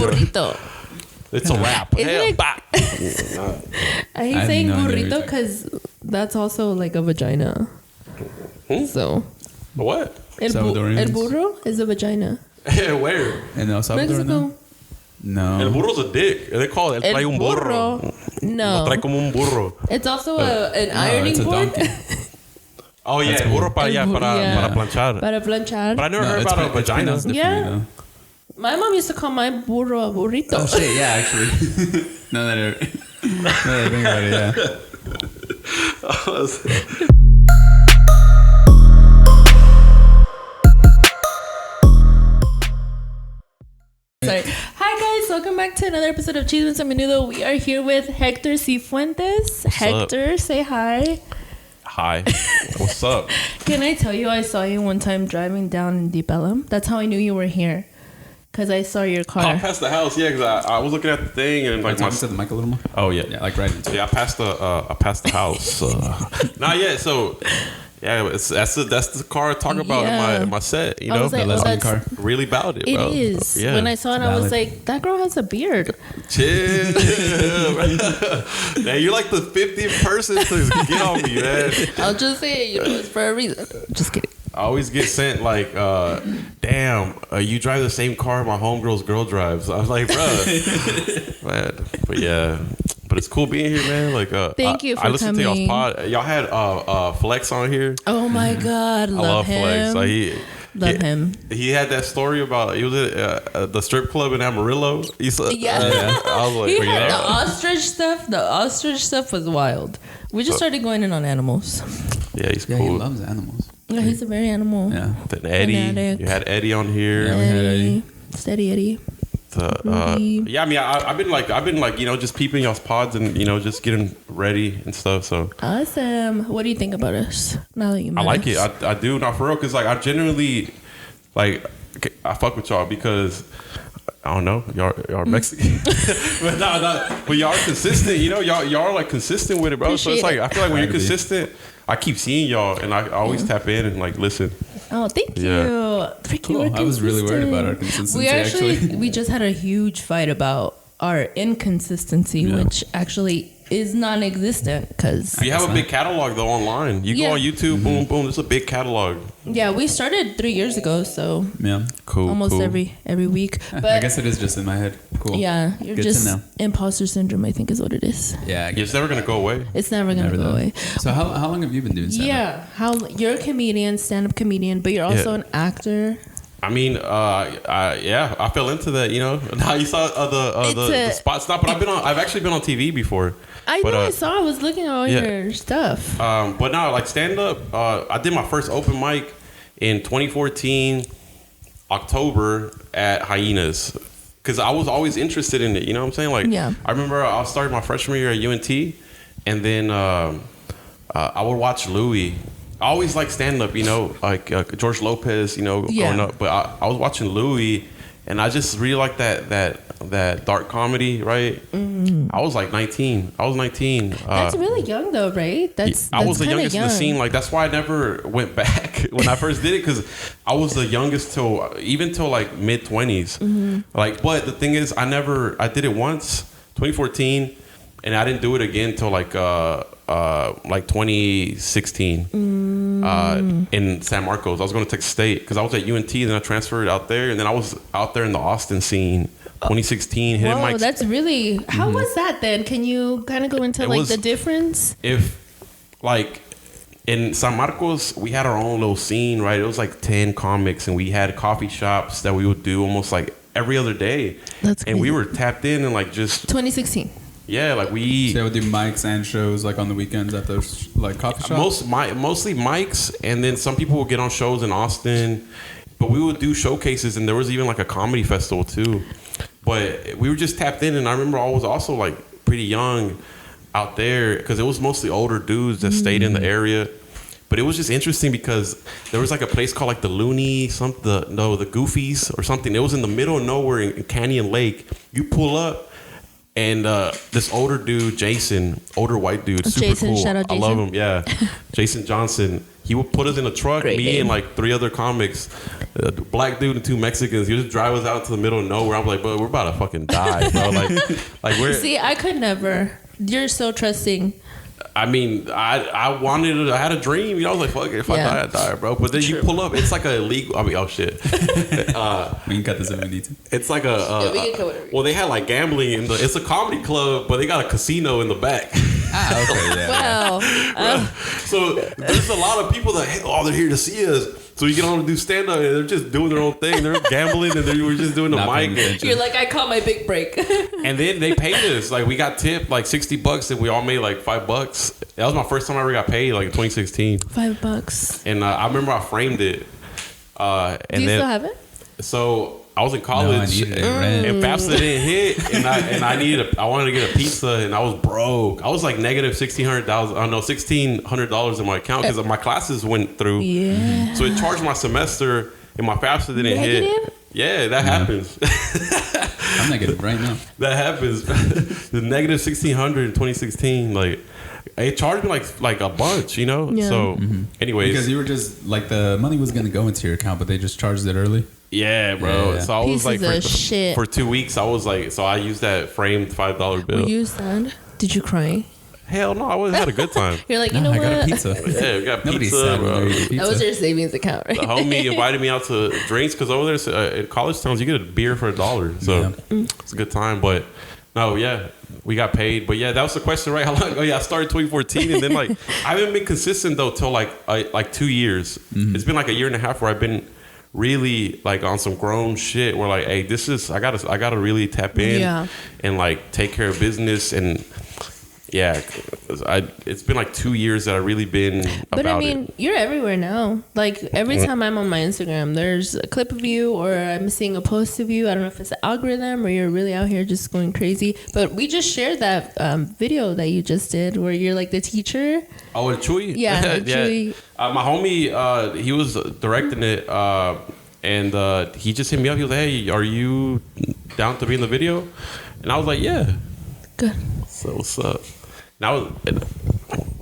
Burrito. It's a wrap. Hell, bop. I hate saying burrito because that's also like a vagina. So. What? El burro is a vagina. Where? In El Salvador, Mexico. No. El burro's a dick. They call it el trae un burro. No. Trae como un burro. It's also an ironing board. Oh, yeah. El burro para planchar. Para planchar. But I never heard about a vagina. Yeah. My mom used to call my burro a burrito. Oh, shit. Yeah, actually. no, that I think about it, yeah. Sorry. Hi guys, welcome back to another episode of CHISMEANDMENUDO. We are here with Hector SIFUENTES. Hector, say hi. Hi. What's up? Can I tell you, I saw you one time driving down in Deep Ellum. That's how I knew you were here. Because I saw your car. I passed the house, yeah, because I was looking at the thing and like my... the mic a little more? Oh, yeah. Yeah, like right into it. Yeah, I passed the house. Not yet, so... Yeah, that's the car I talk about in my set, you know? Like, the lesbian car. Really about it, bro. It is. Yeah. When I saw it, I was like, that girl has a beard. Chill. Man, you're like the 50th person to get on me, man. I'll just say it, it's for a reason. Just kidding. I always get sent like, damn, you drive the same car my homegirl's girl drives. I was like, bro. Man, but yeah. But it's cool being here, man. Like, thank you for coming. I listened to y'all's pod. Y'all had Flex on here. Oh my God, love him. Flex. Love him. He had that story about he was at the strip club in Amarillo. I was like, he had the ostrich stuff. The ostrich stuff was wild. We just started going in on animals. Yeah, he's cool. He loves animals. Yeah, he's a very animal. Yeah. Then Eddie. You had Eddie on here. Yeah, we had Eddie. Steady Eddie. Yeah, I mean, I've been like, you know, just peeping y'all's pods and, you know, just getting ready and stuff. So awesome. What do you think about us now that you met I like us? it. I do, not for real, because like I genuinely like I fuck with y'all because I don't know, y'all are Mexican, but y'all are consistent. You know, y'all are like consistent with it, bro. Appreciate so it's like I feel like when you're consistent, I keep seeing y'all and I always tap in and like listen. Oh, thank you. Cool. I was really worried about our consistency. We just had a huge fight about our inconsistency, which actually is non-existent. Because you have a big catalog though online. You go on YouTube, boom, boom. There's a big catalog. Yeah, we started 3 years ago, so yeah, cool. Almost every week. But I guess it is just in my head. Cool. Yeah, you're Good just imposter syndrome, I think is what it is. Yeah, it's never gonna go away. It's never gonna go away. So how long have you been doing stand-up? Yeah, you're a comedian, stand-up comedian, but you're also an actor. I mean, I fell into that. You know, now you saw the spot stop, but I've actually been on TV before. I was looking at all your stuff. But now, like stand up, I did my first open mic in 2014, October at Hyenas, because I was always interested in it. You know what I'm saying? Like, I remember I started my freshman year at UNT, and then I would watch Louis. I always like stand up, you know, like George Lopez, you know, growing up. But I was watching Louis, and I just really like that dark comedy, right? Mm-hmm. I was like 19. I was 19. That's really young, though, right? I was the youngest in the scene. Like that's why I never went back when I first did it, because I was the youngest till like mid 20s. Mm-hmm. Like, but the thing is, I did it once, 2014, and I didn't do it again till like 2016 in San Marcos. I was going to Texas State because I was at UNT, then I transferred out there, and then I was out there in the Austin scene 2016. Whoa, that's really... How was that then? Can you kind of go into the difference? If like in San Marcos, we had our own little scene, right? It was like 10 comics, and we had coffee shops that we would do almost like every other day. That's crazy. And we were tapped in and like just... 2016. Yeah, like we... So I would do mics and shows like on the weekends at those like coffee shops? Mostly mics, and then some people would get on shows in Austin. But we would do showcases, and there was even like a comedy festival too. But we were just tapped in, and I remember I was also like pretty young out there because it was mostly older dudes that stayed in the area. But it was just interesting because there was like a place called like the the Goofies or something. It was in the middle of nowhere in Canyon Lake. You pull up, and this older dude, Jason, older white dude, super Jason, cool. shout out Jason. I love him. Yeah, Jason Johnson. he would put us in a truck, and like 3 other comics, a black dude and 2 Mexicans. He would just drive us out to the middle of nowhere. I'm like, bro, we're about to fucking die, bro. like we're. See, I could never. You're so trusting. I mean, I wanted it. I had a dream. You know, I was like, fuck it. If I die, I die, bro. But then you pull up. It's like a illegal. I mean, oh shit. We can cut this if we need to. It's like well, they had like gambling in it's a comedy club, but they got a casino in the back. Okay, yeah. Wow. So there's a lot of people that they're here to see us. So you get on to do stand up, and they're just doing their own thing. They're gambling, and they were just doing the mic. You're like, I caught my big break. And then they paid us. Like we got tipped like $60, and we all made like $5. That was my first time I ever got paid, like in 2016. $5. And I remember I framed it. Do you still have it? So I was in college, and FAFSA didn't hit, and I wanted to get a pizza, and I was broke. I was like negative $1,600 in my account because my classes went through. Yeah. So it charged my semester, and my FAFSA didn't hit. Yeah, that happens. I'm negative right now. That happens. The negative 1,600 in 2016, like. It charged me like a bunch, you know. Yeah. So, anyways, because you were just like the money was gonna go into your account, but they just charged it early. Yeah, bro. Yeah. So I was like, for 2 weeks, I was like, so I used that framed $5 bill. Were you sad? Did you cry? Hell no, I had a good time. You're like, you know what? I got a pizza. Yeah, we got Nobody's pizza, bro. That was your savings account, right? The homie invited me out to drinks because over there in college towns, you get a beer for $1. So it's a good time. But no, yeah, we got paid. But yeah, that was the question, right? How long ago? Yeah, I started 2014, and then like I haven't been consistent though till like 2 years. It's been like a year and a half where I've been really like on some grown shit where like, hey, this is I gotta really tap in and like take care of business. And yeah, it's been like 2 years that I've really been but about I mean, it. You're everywhere now. Like every time I'm on my Instagram, there's a clip of you or I'm seeing a post of you. I don't know if it's an algorithm or you're really out here just going crazy. But we just shared that video that you just did where you're like the teacher. Oh, and Chewy? Yeah, Chewy. My homie, he was directing it, and he just hit me up. He was like, hey, are you down to be in the video? And I was like, yeah. Good. So what's up? Now,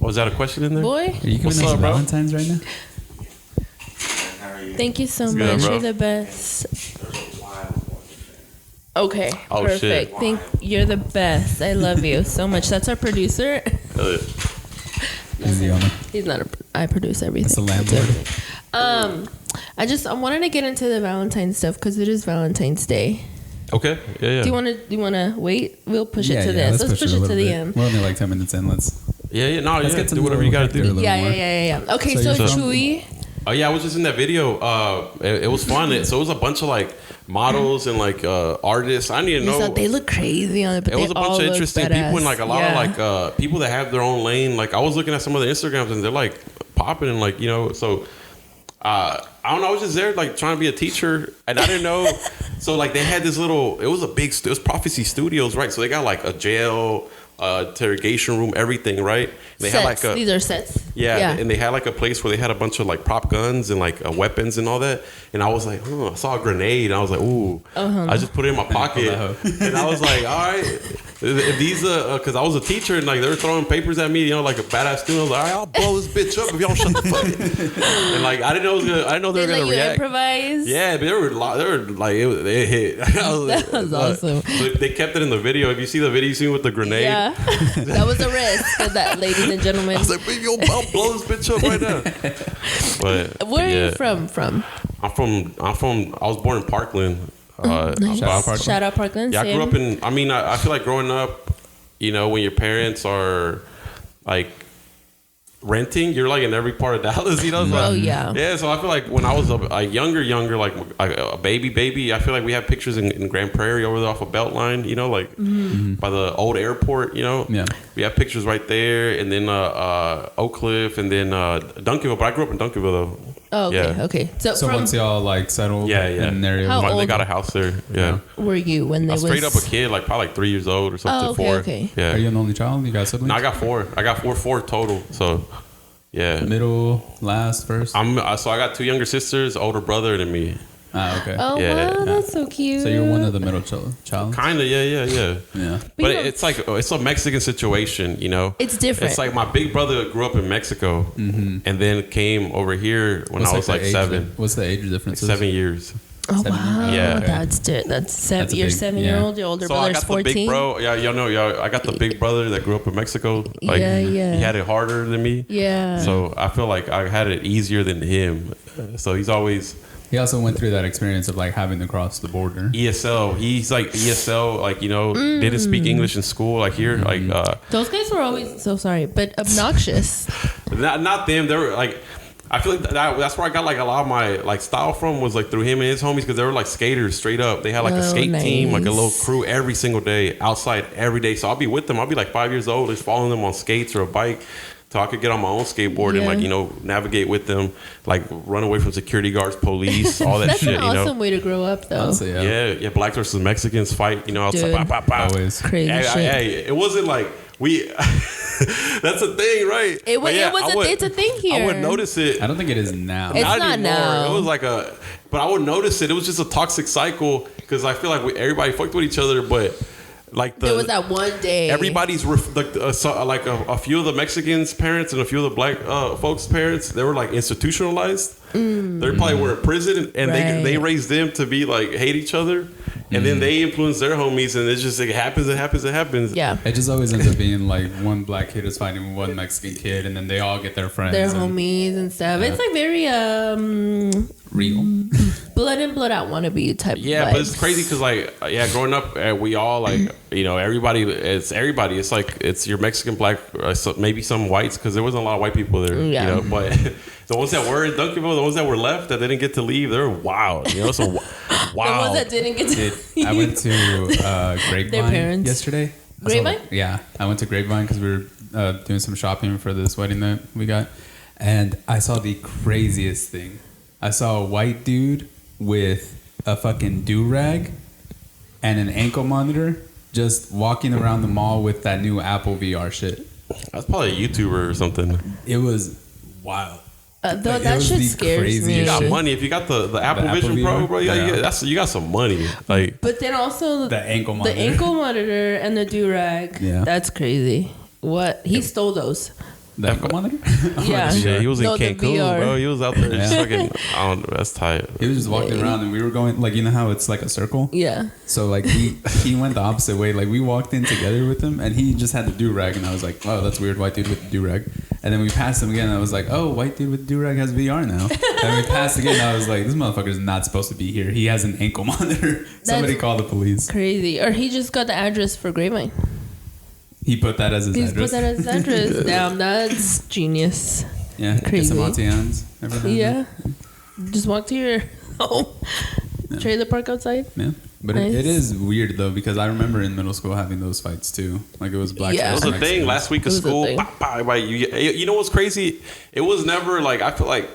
was that a question in there? Boy, are you giving us Valentine's right now? Thank you so much. Good, you're the best. Okay, perfect. Shit. You're the best. I love you so much. That's our producer. He's not I produce everything. That's a landlord. I wanted to get into the Valentine's stuff because it is Valentine's Day. Okay. Yeah. Do you want to wait? We'll push it to this. Let's push it to the end. We're only like 10 minutes in. Let's get to do whatever you got to do. Yeah. Okay, so Chewy. Oh yeah, I was just in that video. It was fun. So it was a bunch of like models and like artists. I didn't know. They look crazy on it, but it was a bunch of interesting people and like a lot of like people that have their own lane. Like I was looking at some of the Instagrams and they're like popping and like, you know, so I don't know. I was just there like trying to be a teacher and I didn't know. So like they had this little. It was Prophecy Studios, right? So they got like a jail, interrogation room, everything, right? And they had like these are sets. Yeah, and they had like a place where they had a bunch of like prop guns and like weapons and all that. And I was like, I saw a grenade. And I was like, ooh. I just put it in my pocket. And I was like, all right. If these because I was a teacher and like they were throwing papers at me, you know, like a badass student. I was like, all right, I'll blow this bitch up if y'all shut the fuck up. And like I didn't know they were gonna react. Improvise. Yeah, but they were like they hit. That was awesome. So they kept it in the video. If you see the video scene with the grenade, yeah, that was a risk for that, ladies and gentlemen. I was like, baby, I'll blow this bitch up right now. But where are you from? I was born in Parkland. Nice. Shout out Parkland. Yeah, I grew up in. I mean, I feel like growing up, you know, when your parents are like renting, you're like in every part of Dallas, you know. So yeah. So I feel like when I was a younger, like a baby, I feel like we have pictures in Grand Prairie over there off of Beltline, you know, like by the old airport, you know. Yeah. We have pictures right there, and then Oak Cliff, and then Duncanville. But I grew up in Duncanville though. Oh, okay, okay. So once y'all like settled, in an area, they got a house there. Yeah. Were you when they was straight up a kid, like probably like 3 years old or something? Oh, okay, 4. Okay. Yeah. Are you an only child? You got siblings? No, I got 4. I got four total. So, yeah. Middle, last, first. So I got 2 younger sisters, older brother than me. Okay. Oh, Yeah. wow, that's so cute. So you're one of the middle child? Kind of, yeah. Yeah. But it's like it's a Mexican situation, you know. It's different. It's like my big brother grew up in Mexico, and then came over here when I was like 7. What's the age difference? 7 years. Oh, 7 wow. years? Yeah. That's seven. a Your big- 7-year-old, your older So I brother's got the 14. big bro. Yeah, y'all know. I got the big brother that grew up in Mexico. Like, Yeah. He had it harder than me. Yeah. So I feel like I had it easier than him. So he's always He also went through that experience of like having to cross the border. ESL. He's like ESL. Like, you know, didn't speak English in school. Like here, like Those guys were always so sorry, but obnoxious. not them. They were like. I feel like that's where I got like a lot of my like style from was like through him and his homies because they were like skaters straight up. They had like a skate team, like a little crew every single day outside every day. So I'll be with them. I'll be like 5 years old, just following them on skates or a bike, so I could get on my own skateboard and like, you know, navigate with them, like run away from security guards, police, all that That's shit. an awesome you know, way to grow up, though. Honestly, yeah, blacks versus Mexicans fight. You know, outside, Dude. Always. Crazy shit. hey, it wasn't like we. That's a thing, right? It's a thing here. I would notice it. I don't think it is now. It's not anymore. now. It was like but I would notice it. It was just a toxic cycle because I feel like everybody fucked with each other, but like there was that one day. everybody's like a few of the Mexicans' parents and a few of the black folks' parents, they were like institutionalized. They probably were in prison, and they raised them to be like hate each other. And then they influence their homies, and it's just like, it happens. Yeah. It just always ends up being like one black kid is fighting one Mexican kid, and then they all get their friends. Their and homies and stuff. It's like very real. blood in, blood out wannabe type. Yeah, vibes. but it's crazy because like growing up, we all like everybody. It's like it's your Mexican, black, maybe some whites because there wasn't a lot of white people there. Yeah. You know, but the ones that were in Duncanville, the ones that were left that didn't get to leave, they're wild. You know, so The wow. ones that didn't get to. I went to Grapevine parents. yesterday. Grapevine? Yeah, I went to Grapevine because we were doing some shopping for this wedding that we got, and I saw the craziest thing. I saw a white dude with a fucking do-rag and an ankle monitor just walking around the mall with that new Apple VR shit. That's probably a YouTuber or something. It was wild. Though It that was shit the scares me. craziest You got shit. money if you got the Apple Apple Vision Pro, VR? bro. Yeah. You got some money. Like, But then also The ankle the monitor. ankle monitor and the do rag. Yeah. That's crazy. What he stole those. The ankle monitor? Yeah. shit, he was in No, the Cancun, VR. bro. He was out there just Yeah. fucking. I don't know. That's tight. He was just walking around, and we were going like, you know how it's like a circle. Yeah. So like he went the opposite way. Like we walked in together with him, and he just had the do rag, and I was like, "Wow, that's weird, white dude with the do rag." And then we passed him again, and I was like, "Oh, white dude with the do rag has VR now." And we passed again, and I was like, "This motherfucker is not supposed to be here. He has an ankle monitor." Somebody call the police. Crazy. Or he just got the address for Grapevine. He put that as his He's address. put that as his address. Damn, that's genius. Yeah, Crazy. get some Auntie every now and Yeah. Just walk to your home. Trailer park outside. then. Yeah. But Nice. it is weird though, because I remember in middle school having those fights too. Like it was black. Yeah. It was versus a thing Mexicans. last week of It was a school. thing. Like, you know what's crazy? It was never like I feel like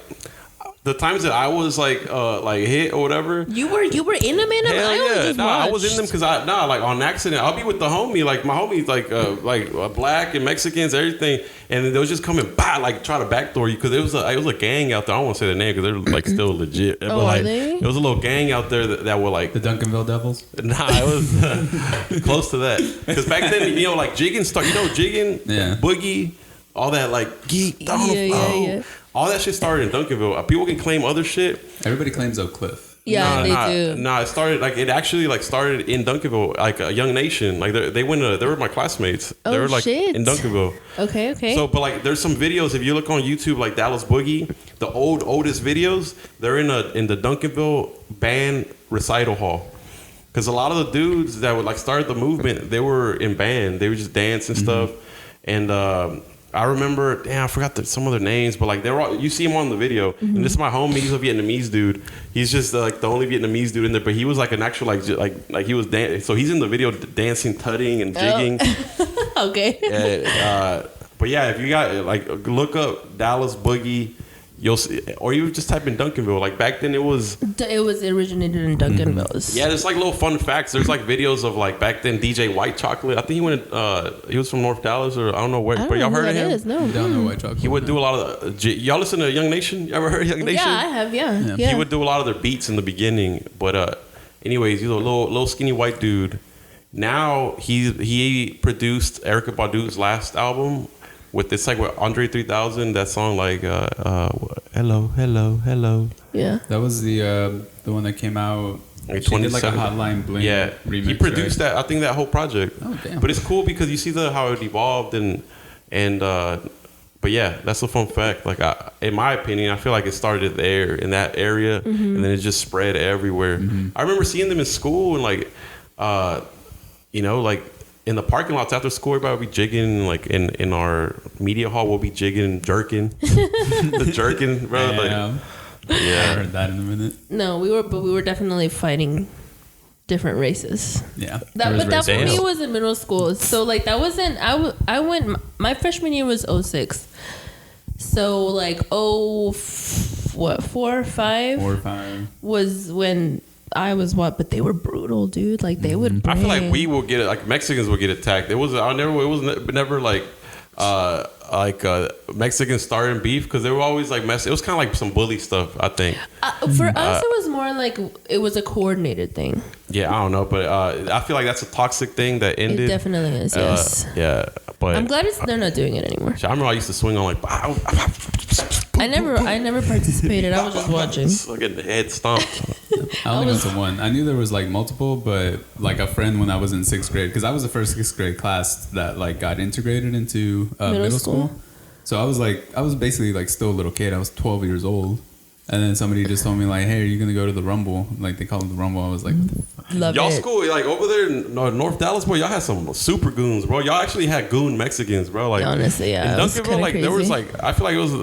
the times that I was like hit or whatever. You were in them, man. Hell I only yeah! just Nah, I was in watched. them because like on accident. I'll be with the homie, like my homies, like black and Mexicans, everything, and they'll just come and like try to backdoor you because it was a gang out there. I don't want to say the name because they're like still legit. But, are like, they? It was a little gang out there that were like The Duncanville Devils. Nah, it was close to that. Because back then, like jigging jigging, Yeah. boogie, all that like geek, down the Yeah, floor. yeah. All that shit started in Duncanville. People can claim other shit. Everybody claims Oak Cliff. Yeah, they do. Nah, it started it actually started in Duncanville, like a Young Nation. Like they were my classmates. They Oh, were like shit. in Duncanville. Okay. So, but like, there's some videos. If you look on YouTube, like Dallas Boogie, the oldest videos, they're in the Duncanville band recital hall. Because a lot of the dudes that would like start the movement, they were in band. They would just dance and stuff. And I remember, I forgot some of their names, but like they were all, you see him on the video. And this is my homie. He's a Vietnamese dude. He's just like the only Vietnamese dude in there. But he was like an actual like he was dancing. So he's in the video dancing, tutting, and jigging. Okay. But yeah, if you got like look up Dallas Boogie you'll see, or you just type in Duncanville. Like back then, it was originated in Duncanville. Yeah, there's like little fun facts. There's like videos of like back then DJ White Chocolate. I think he was from North Dallas or I don't know where. But y'all heard of him? No. Down the White Chocolate. He would do a lot of y'all listen to Young Nation. You ever heard of Young Nation? Yeah, I have. Yeah. He would do a lot of their beats in the beginning. But anyways, he's a little skinny white dude. Now he produced Erykah Badu's last album. With this like with Andre 3000, that song like hello. Yeah. That was the one that came out. Like she did like a Hotline Bling remix. He produced that. I think that whole project. Oh damn! But it's cool because you see how it evolved and but yeah, that's a fun fact. Like in my opinion, I feel like it started there in that area and then it just spread everywhere. I remember seeing them in school and like like. In the parking lots after school, everybody would be jigging. Like in our media hall, we'll be jigging, jerking, the jerking, bro. Yeah. I heard that in a minute. No, we were definitely fighting different races. Yeah, that for me was in middle school. So like that wasn't. I went. My freshman year was 06. So like 4 or 5 was when. I was but they were brutal, dude. Like they would. I feel like we will get it. Like Mexicans will get attacked. It was never like Mexicans starting beef because they were always like mess. It was kind of like some bully stuff. I think for us it was more like it was a coordinated thing. Yeah, I don't know, but I feel like that's a toxic thing that ended. It definitely is. Yes. Yeah, but I'm glad they're not doing it anymore. I remember I used to swing on like. I never participated. I was just watching. Getting the head stomped. I only went to one. I knew there was like multiple, but like a friend when I was in 6th grade, because I was the first 6th grade class that like got integrated into middle school. So I was basically like still a little kid. I was 12 years old. And then somebody just told me like, "Hey, are you gonna go to the Rumble?" Like they call it the Rumble. I was like, "Love y'all it." School like over there in North Dallas, bro. Y'all had some super goons, bro. Y'all actually had goon Mexicans, bro. Like honestly, yeah. In Duncanville, like crazy. There was like I feel like it was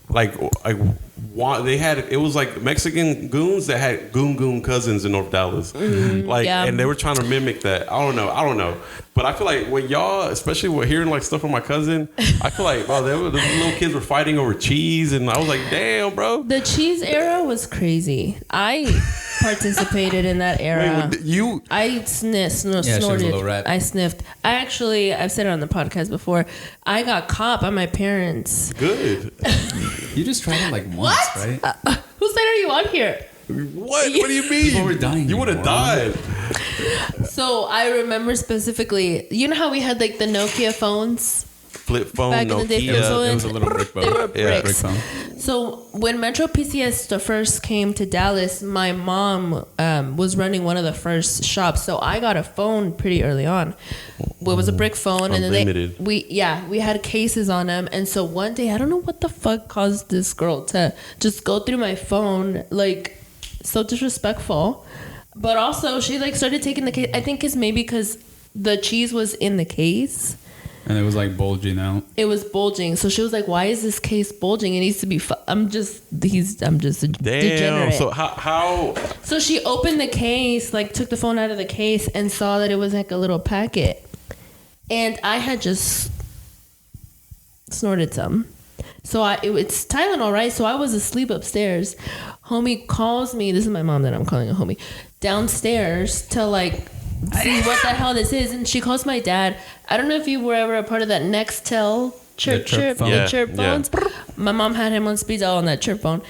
like it was like Mexican goons that had goon cousins in North Dallas, and they were trying to mimic that. I don't know, but I feel like when y'all, especially with hearing like stuff from my cousin, I feel like bro, the little kids were fighting over cheese, and I was like, damn, bro. The cheese era was crazy. I participated in that era. Wait, I snorted. She was a little rat. I sniffed. I've said it on the podcast before. I got caught by my parents. Good. You just tried it like once, right? Whose side are you on here? What do you mean? People were dying. You would have died. So I remember specifically, you know how we had like the Nokia phones? Flip phone, Back in the day, flip phone. It was a little brick phone. They were bricks. Brick phone. So when Metro PCS first came to Dallas, my mom was running one of the first shops. So I got a phone pretty early on. It was a brick phone, and then we had cases on them. And so one day, I don't know what the fuck caused this girl to just go through my phone, like so disrespectful. But also, she like started taking the case. I think it's maybe because the cheese was in the case. And it was like bulging out. It was bulging. So she was like, "Why is this case bulging? It needs to be." I'm just a degenerate. So how? So she opened the case, like took the phone out of the case, and saw that it was like a little packet. And I had just snorted some. So it's Tylenol, right? So I was asleep upstairs. Homie calls me. This is my mom that I'm calling a homie. Downstairs to like see what the hell this is, and she calls my dad. I don't know if you were ever a part of that Nextel chirp phones. My mom had him on speed dial on that chirp phone,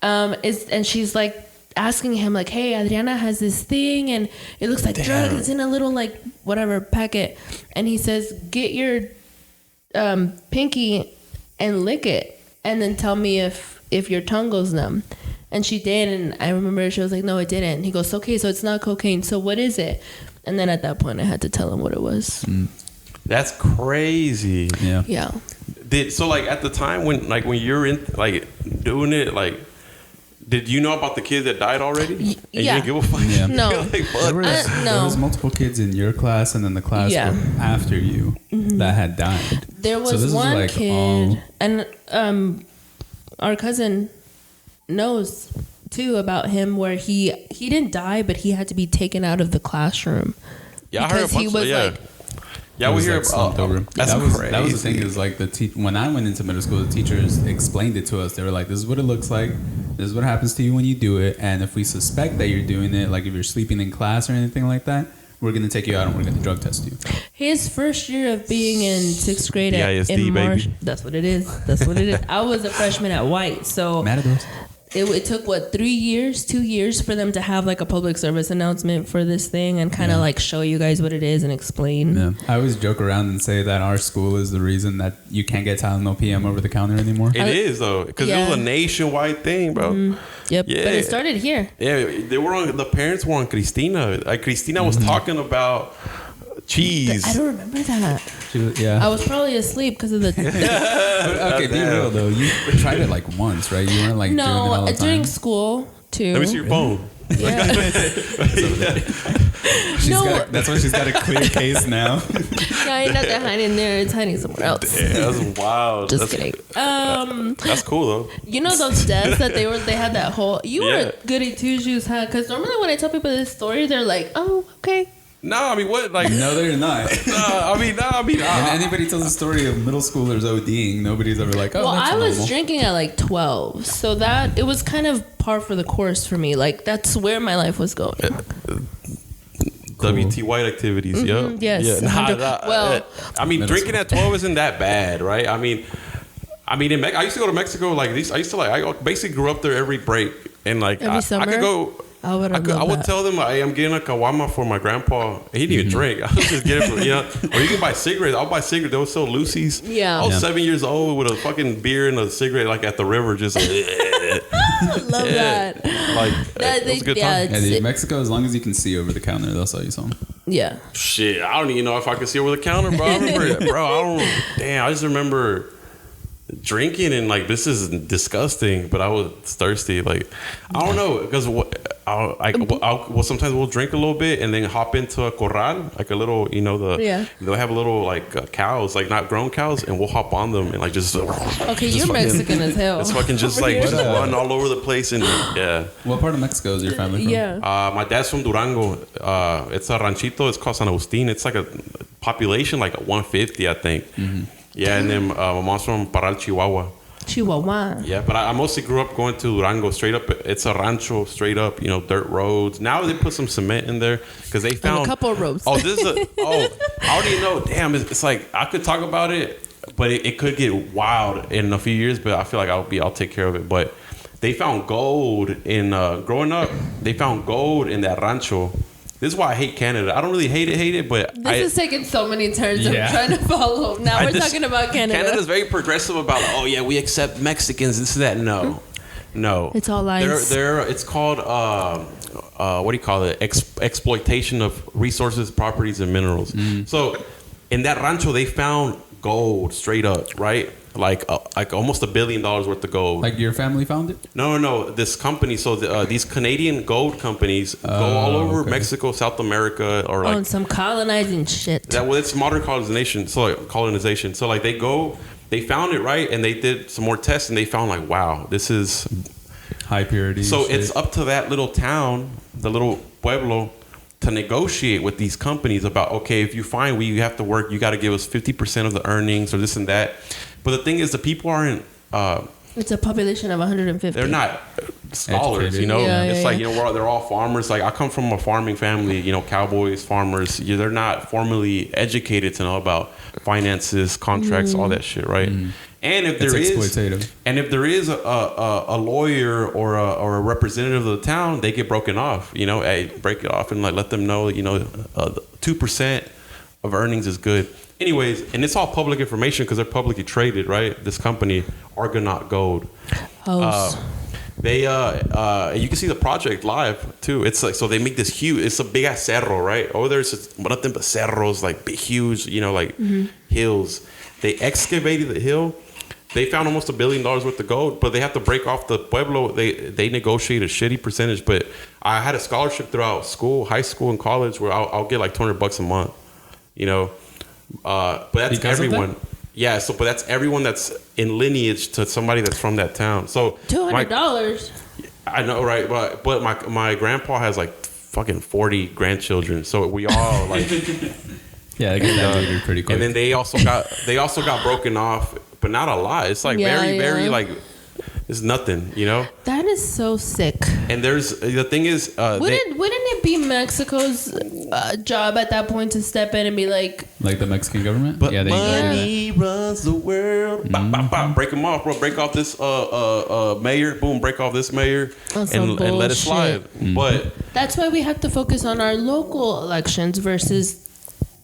and she's like asking him like, "Hey, Adriana has this thing, and it looks like drugs. It's in a little like whatever packet," and he says, "Get your pinky and lick it, and then tell me if your tongue goes numb." And she did, and I remember she was like, "No, it didn't." And he goes, "Okay, so it's not cocaine. So what is it?" And then at that point, I had to tell him what it was. That's crazy. Yeah. So like at the time when you're in like doing it, like did you know about the kids that died already? And you didn't give a fuck? Yeah. No. There was multiple kids in your class and then the class after you that had died. There was one kid, and our cousin knows too about him, where he didn't die, but he had to be taken out of the classroom. Yeah, I heard a bunch Yeah, we hear like slumped over. That's crazy. That was the thing. Is like when I went into middle school, the teachers explained it to us. They were like, "This is what it looks like. This is what happens to you when you do it. And if we suspect that you're doing it, like if you're sleeping in class or anything like that, we're gonna take you out and we're gonna drug test you." His first year of being in 6th grade ISD, in March. baby. That's what it is. That's what it is. I was a freshman at White, so Matadors. it took 2 years for them to have like a public service announcement for this thing and kind of like show you guys what it is and explain. Yeah, I always joke around and say that our school is the reason that you can't get Tylenol PM over the counter anymore. It is though, because it was a nationwide thing, bro. Yep. Yeah. But it started here. Yeah, the parents were on Cristina. Like Cristina was talking about cheese. I don't remember that. Yeah. I was probably asleep because of the. Okay, be real though. You tried it like once, right? You weren't like doing it all the time. During school too. Let me see your phone. Yeah. That's why she's got a clear case now. No, ain't nothing hiding there. It's hiding somewhere else. Damn, that's wild. Just kidding. That's cool though. You know those desks that they had that whole. You were goody two shoes, huh? Because normally when I tell people this story, they're like, "Oh, okay." No, I mean what? Like no, they're not. When anybody tells a story of middle schoolers ODing, nobody's ever like, "Oh, well, that's I was normal." drinking at like 12, so that it was kind of par for the course for me. Like that's where my life was going. WT White activities, Yes. Yeah. Well, I mean, drinking at 12 isn't that bad, right? I mean, I used to go to Mexico like these. I basically grew up there every break, and like every summer? I could go. I would tell them I'm getting a kawama for my grandpa. He didn't even drink. I was just getting it or you can buy cigarettes. I'll buy cigarettes. They were so Lucy's. Yeah. I was 7 years old with a fucking beer and a cigarette like at the river, just. Love that. Like that was a good time. Yeah, Mexico, as long as you can see over the counter, they'll sell you some. Yeah. Shit, I don't even know if I could see over the counter, bro. I remember, I just remember drinking and like this is disgusting, but I was thirsty. Like I don't know because sometimes we'll drink a little bit and then hop into a corral, like a little, they'll have a little like cows, like not grown cows, and we'll hop on them and like just. Okay, you're Mexican as hell. It's fucking just like just run all over the place and yeah. What part of Mexico is your family from? Yeah. My dad's from Durango. It's a ranchito. It's called San Agustin. It's like a population like 150, I think. Mm-hmm. Yeah, and then my mom's from Parral, Chihuahua. Chihuahua. Yeah, but I mostly grew up going to Durango straight up. It's a rancho straight up, dirt roads. Now they put some cement in there because they found and a couple of roads. I already know. Damn, it's like I could talk about it, but it could get wild in a few years. But I feel like I'll take care of it. But they found gold in growing up. They found gold in that rancho. This is why I hate Canada. I don't really hate it, but this is taking so many turns. I'm trying to follow. Now we're talking about Canada. Canada's very progressive about, we accept Mexicans, this and that. No. It's all lies. It's called, what do you call it? Exploitation of resources, properties, and minerals. So in that rancho, they found gold straight up, right? Like almost $1 billion worth of gold. Like your family found it? No. This company. So these Canadian gold companies go all over Mexico, South America, or like some colonizing shit. It's modern colonization. So like they found it, right, and they did some more tests, and they found like, wow, this is high purity. So it's up to that little town, the little pueblo, to negotiate with these companies about, okay, if you find we have to work, you got to give us 50% of the earnings or this and that. But the thing is, the people aren't. It's a population of 150. They're not scholars, they're all farmers. Like I come from a farming family, cowboys, farmers. They're not formally educated to know about finances, contracts, all that shit, right? And if there is a lawyer or a representative of the town, they get broken off. Break it off and like let them know. 2% of earnings is good. Anyways, and it's all public information because they're publicly traded, right? This company, Argonaut Gold. They you can see the project live too. It's like, so they make this huge. It's a big ass cerro, right? Over there, it's nothing but cerros, like big, huge, hills. They excavated the hill. They found almost $1 billion worth of gold, but they have to break off the pueblo. They negotiate a shitty percentage. But I had a scholarship throughout school, high school, and college where I'll get like $200 a month. But that's because everyone. Yeah, but that's everyone that's in lineage to somebody that's from that town. So $200. I know, right? But my grandpa has like fucking 40 grandchildren. So we all like Yeah, they got that pretty quick. And then they also got broken off, but not a lot. It's like very like it's nothing, you know. That is so sick. And the thing is, wouldn't it be Mexico's job at that point to step in and be like the Mexican government? But money runs the world. Break them off, bro. Break off this mayor. Boom. Break off this mayor and let it slide. But that's why we have to focus on our local elections versus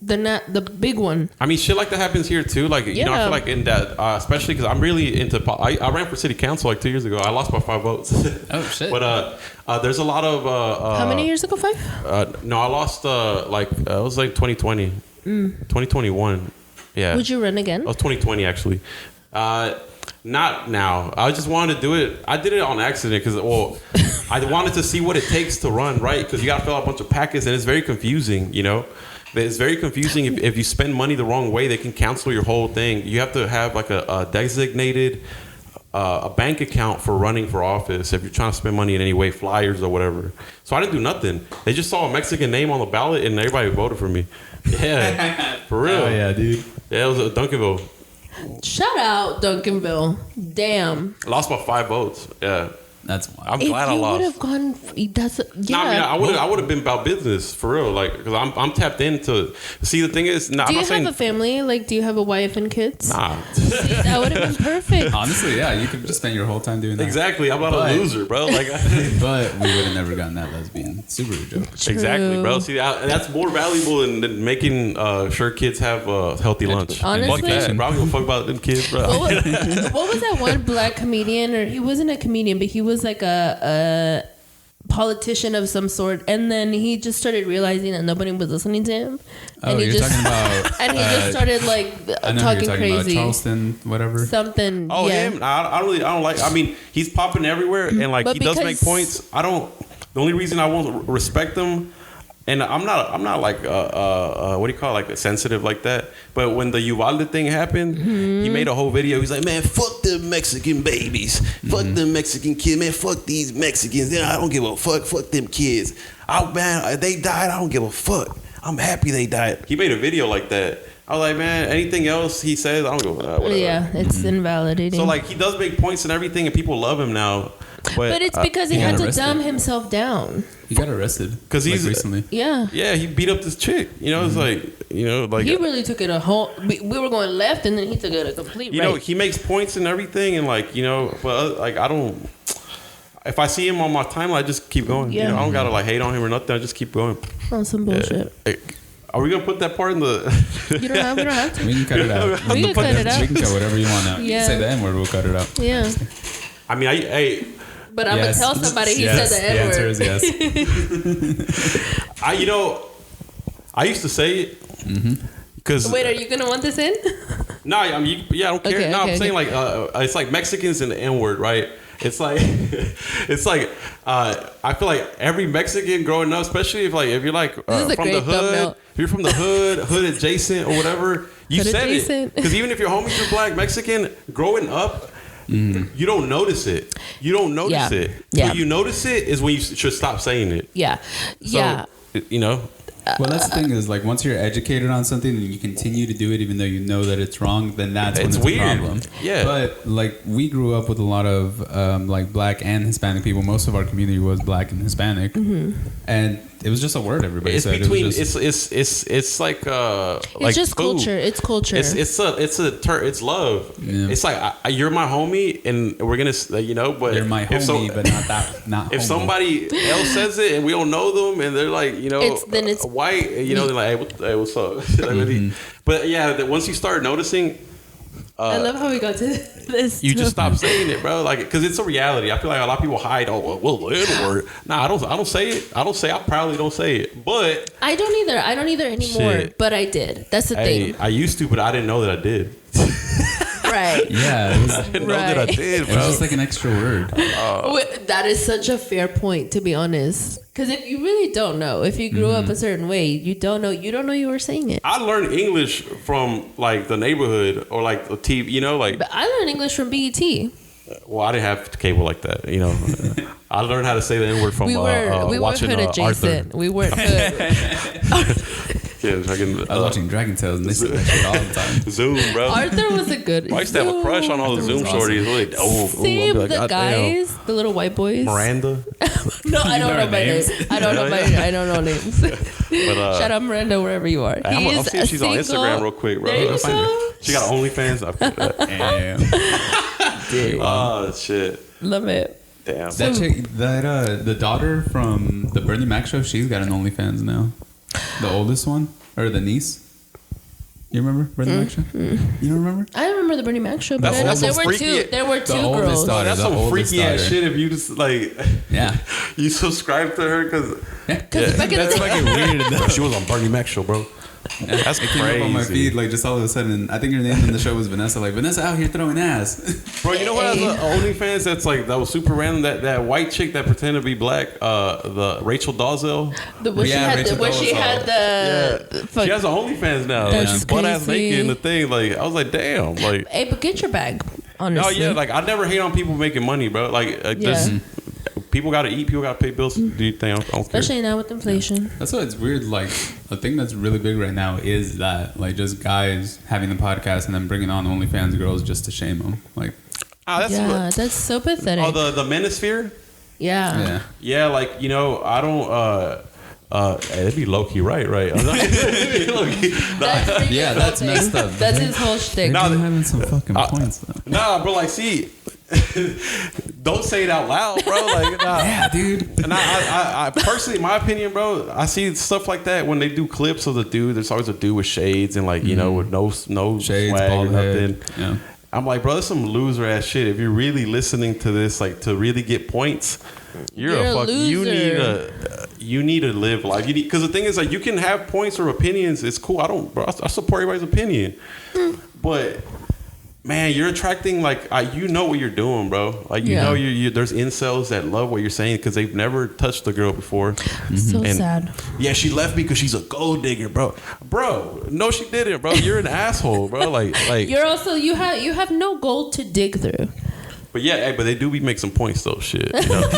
the big one. I mean, shit like that happens here too. Like, you know, I feel like in that, especially because I'm really into. I ran for city council like 2 years ago. I lost by 5 votes. Oh shit! But there's a lot of. How many years ago? 5? No, I lost it was like 2020, 2021. Yeah. Would you run again? It was 2020 actually. Not now. I just wanted to do it. I did it on accident because I wanted to see what it takes to run, right? Because you got to fill out a bunch of packets and it's very confusing, you know. It's very confusing. If you spend money the wrong way, they can cancel your whole thing. You have to have like a designated a bank account for running for office if you're trying to spend money in any way, flyers or whatever. So I didn't do nothing. They just saw a Mexican name on the ballot and everybody voted for me. Yeah, for real. Oh yeah, dude. Yeah, it was Duncanville. Shout out Duncanville. Damn. I lost by 5 votes. Yeah. That's wild. I'm glad I lost. If you would have gone, that's yeah. I mean, I would have been about business for real, like because I'm tapped into. See, the thing is, do you have a family? Like, do you have a wife and kids? Nah, see, that would have been perfect. Honestly, yeah, you could just spend your whole time doing that. Exactly, I'm not a loser, bro. Like, but we would have never gotten that lesbian Subaru joke. True. Exactly, bro. See, that's more valuable than making sure kids have a healthy lunch. Honestly, fuck that. Bro, I don't give a fuck about them kids, bro. What was that one black comedian? Or he wasn't a comedian, but he was like a politician of some sort, and then he just started realizing that nobody was listening to him. And you're talking about and he just started like talking crazy. About Charleston, whatever. Something. Oh, yeah. him? I don't like. I mean, he's popping everywhere, and like he does make points. The only reason I won't respect him. And I'm not like what do you call it, like sensitive like that. But when the Uvalde thing happened, he made a whole video. He's like, man, fuck them Mexican babies, fuck them Mexican kids, man, fuck these Mexicans. I don't give a fuck. Fuck them kids. Oh man, they died. I don't give a fuck. I'm happy they died. He made a video like that. I was like, man, anything else he says, I don't go. Whatever. Yeah, it's invalidating. So like he does make points and everything, and people love him now. But it's because he had to dumb himself down. He got arrested because he's recently. Yeah, he beat up this chick. You know, it's like he really took it a whole. We were going left, and then he took it a complete right. You know, he makes points and everything, and like but like I don't. If I see him on my timeline, I just keep going. Yeah. You know, I don't gotta like hate on him or nothing. I just keep going. On some bullshit. Are we gonna put that part in the? We don't have to. We can cut it out. We can cut it out. We can cut whatever you want out. Yeah. You say the N word, we'll cut it out. Yeah. I mean, But I'm gonna tell somebody he said the N word. The answer is yes. I used to say it. Because wait, are you gonna want this in? No, I mean, I don't care. I'm saying like it's like Mexicans and the N word, right? It's like I feel like every Mexican growing up, especially if you're like from the hood, if you're from the hood adjacent or whatever, you said it. Because even if your homies are black Mexican, growing up. You don't notice it. it. Yeah. When you notice it is when you should stop saying it. Yeah. So, you know. Well, that's the thing is like once you're educated on something and you continue to do it even though you know that it's wrong, then that's when it's weird. A problem. Yeah. But like we grew up with a lot of like black and Hispanic people. Most of our community was black and Hispanic, and it was just a word everybody said. Between it's like it's just food. culture. It's culture. It's love. Yeah. It's like you're my homie and we're gonna but you're my homie, but not if homie. somebody else says it and we don't know them and they're like then it's white, they're like hey what's up? But yeah, once you start noticing. I love how we got to this. You just stop saying it, bro. Like, because it's a reality. I feel like a lot of people hide. Oh, well, the N word. Nah, I don't say it. I probably don't say it. But I don't either anymore. Shit. But I did. That's the thing. I used to, but I didn't know that I did. Right. Yeah. I didn't know that I did, bro. It was just like an extra word. That is such a fair point, to be honest. Because if you really don't know, if you grew up a certain way, you don't know you were saying it. I learned English from like the neighborhood or like the TV, But I learned English from BET. Well, I didn't have cable like that, I learned how to say the N word from we were watching hood adjacent. We weren't hood. Yeah, fucking. I was watching Dragon Tales and they said that shit all the time. Zoom, bro. Arthur was a good. I used to have a crush on all the Zoom shorties. Like, Same, the guys, the little white boys. Miranda. No, I don't know my names. I don't know names. But, shout out Miranda wherever you are. I'll see if she's on Instagram real quick, bro. There you go. She got an OnlyFans. Damn. Oh shit. Love it. Damn. That chick, the daughter from the Bernie Mac show, she's got an OnlyFans now. The oldest one or the niece. You remember Bernie Mac show? You don't remember? I remember the Bernie Mac show, but That's there some were freaky- two. There were two oldest girls. daughter. That's the some oldest freaky ass daughter. shit if you just like Yeah. you subscribe to her because Back in the That's day- fucking weird though. she was on Bernie Mac show, bro. That's It came up on my crazy. feed like just all of a sudden. I think your name in the show was Vanessa. Like Vanessa out here throwing ass. Bro, you know what? Has an OnlyFans that's like that was super random. That white chick that pretended to be black, the Rachel Dolezal. Where she had She has an OnlyFans now. That's She's butt ass crazy. naked in the thing. Like I was like, damn. Like, Hey, but get your bag. no, Honestly. yeah. Like I never hate on people making money, bro. Like just people got to eat. People got to pay bills. Do you think? I don't care. Especially now with inflation. That's why it's weird. Like a thing that's really big right now is that like just guys having the podcast and then bringing on OnlyFans girls just to shame them. Like That's so pathetic. Oh, the manosphere. yeah. Yeah, like I don't. It'd be low key, right? that's messed up. That's his whole shtick. You're having some fucking points though. Nah, bro. Like, see, don't say it out loud, bro. Like, nah. Yeah, dude. And I personally, in my opinion, bro, I see stuff like that when they do clips of the dude. There's always a dude with shades and like with no Shades, swag or bald nothing. head. Yeah. I'm like, bro, that's some loser ass shit. If you're really listening to this, like to really get points, you're a fuck. loser. You need to live life. Because the thing is, like, you can have points or opinions. It's cool. I support everybody's opinion, but. Man, you're attracting you know what you're doing, bro. Like you know, there's incels that love what you're saying because they've never touched a girl before. So sad. Yeah, she left me because she's a gold digger, bro. Bro, no, she didn't, bro. You're an asshole, bro. Like You're also you have no gold to dig through. But yeah, but they do make some points though. Shit, you know?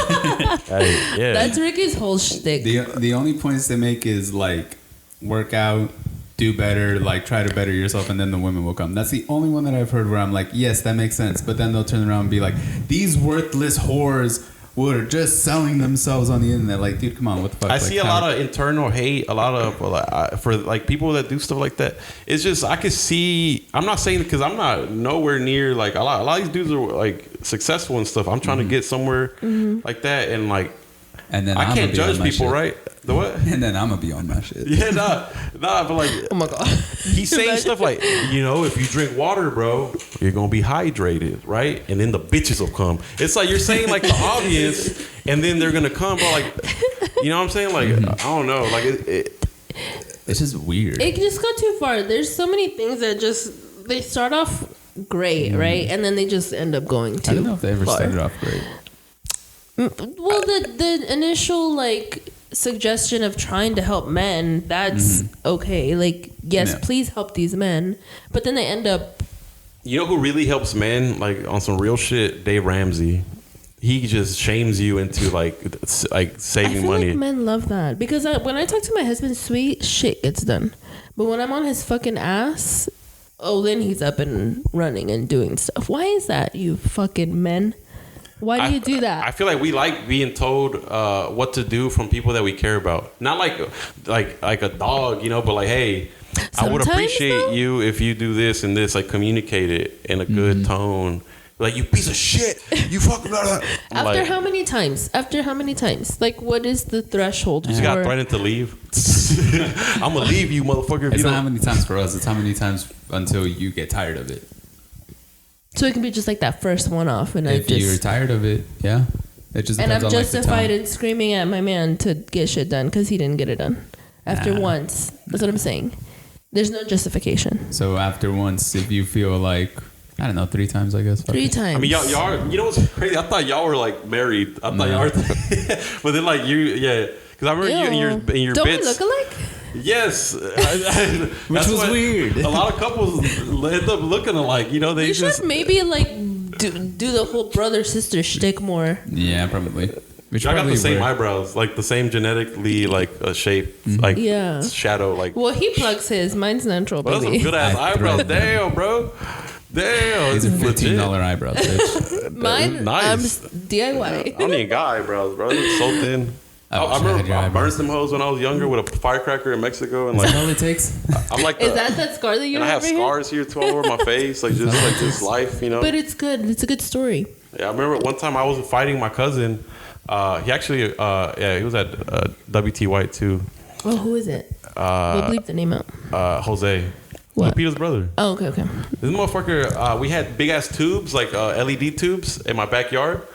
Yeah. That's Ricky's whole shtick. The only points they make is like work out, do better, like try to better yourself, and then the women will come. That's the only one that I've heard where I'm like, yes, that makes sense. But then they'll turn around and be like, these worthless whores were just selling themselves on the internet. Like, dude, come on, what the fuck? I see a lot of internal hate, a lot of for like people that do stuff like that. It's just I could see. I'm not saying because I'm not nowhere near like a lot of these dudes are like successful and stuff. I'm trying to get somewhere like that, and like, and then I can't judge people, right? The what? And then I'm gonna be on my shit. Yeah, nah, but like, Oh my god. he's saying stuff like, if you drink water, bro, you're gonna be hydrated, right? And then the bitches will come. It's like you're saying like the obvious, and then they're gonna come, but like, you know what I'm saying? Like, I don't know, like It's just weird. It just got too far. There's so many things that they start off great, right? And then they just end up going too I don't know if they ever far. started off great. Well, the initial like suggestion of trying to help men, that's okay. Like, yes, please help these men. But then they end up. You know who really helps men, like on some real shit? Dave Ramsey. He just shames you into like saving I feel money. like men love that because when I talk to my husband, sweet shit gets done. But when I'm on his fucking ass, then he's up and running and doing stuff. Why is that, you fucking men? Why do you do that? I feel like we like being told what to do from people that we care about. Not like a dog, but like, hey, I would appreciate you if you do this and this. Like, communicate it in a good tone. Like, you piece of shit. You fucking blah, blah. After how many times? Like, what is the threshold? You just got threatened to leave. I'm gonna leave you, motherfucker. It's not how many times for us. It's how many times until you get tired of it. So it can be just like that first one off, and if you're tired of it, yeah. It just and depends I'm on, justified in screaming at my man to get shit done because he didn't get it done after once. That's what I'm saying. There's no justification. So after once, if you feel like, I don't know, 3 times, I guess. 3 times. I mean, y'all are, you know what's crazy? I thought y'all were like married. I thought y'all were, but then like because I remember you in your Don't bits. we look alike? Yes, which was weird. A lot of couples end up looking alike. They You just should maybe like do the whole brother sister shtick more. Yeah, probably. I got the same eyebrows, like the same genetically like shape, like shadow. Like, well, he plugs his. Mine's natural, baby. Those are some good ass eyebrows. Damn, bro. Damn, these are $15 eyebrows, bitch. Mine, nice. DIY. I don't even got eyebrows, bro. They're so thin. I remember I burned some hoes when I was younger with a firecracker in Mexico, and like, is that all it takes? I'm like, is that scar that you have? And I have scars here too all over my face, like just like this life, you know. But it's good. It's a good story. Yeah, I remember one time I was fighting my cousin. He actually, he was at WT White too. Oh, who is it? We'll bleep the name out. Jose. What? Peter's brother. Oh, okay. This motherfucker, we had big ass tubes, like LED tubes, in my backyard.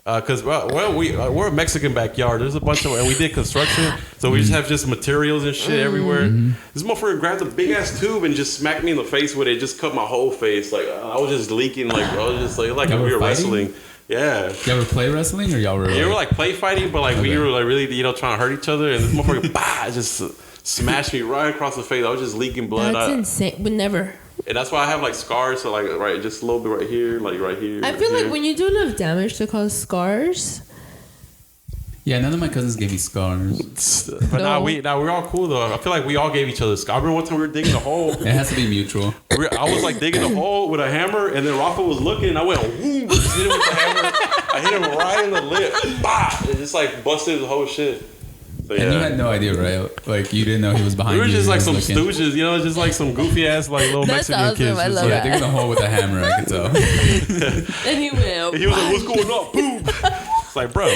Because we're a Mexican backyard. There's a bunch of, and we did construction, so we just have just materials and shit everywhere. This motherfucker grabbed a big ass tube and just smacked me in the face with it. Just cut my whole face. Like I was just leaking. Like I was just like we were wrestling. Yeah. Y'all were play wrestling, or y'all were? Yeah, we were like play fighting, but like we were like really trying to hurt each other. And this motherfucker just smashed me right across the face. I was just leaking blood. That's insane. But never. And that's why I have like scars. So like right, just a little bit right here, like right here. I feel like when you do enough damage to cause scars. Yeah, none of my cousins gave me scars. But no. We're all cool though. I feel like we all gave each other scars. I remember one time we were digging a hole. It has to be mutual. I was like digging a hole with a hammer, and then Rafa was looking, and I went, whoom, just hit him with the hammer. I hit him right in the lip. Bah! It just like busted the whole shit. So, and you had no idea, right? Like you didn't know he was behind you. We were just like some stooges, you know, just like some goofy ass like little Mexican kids. I love that. Digging a hole with a hammer, I could tell. And he went. He was like, "What's going on?" Boom. It's like, bro.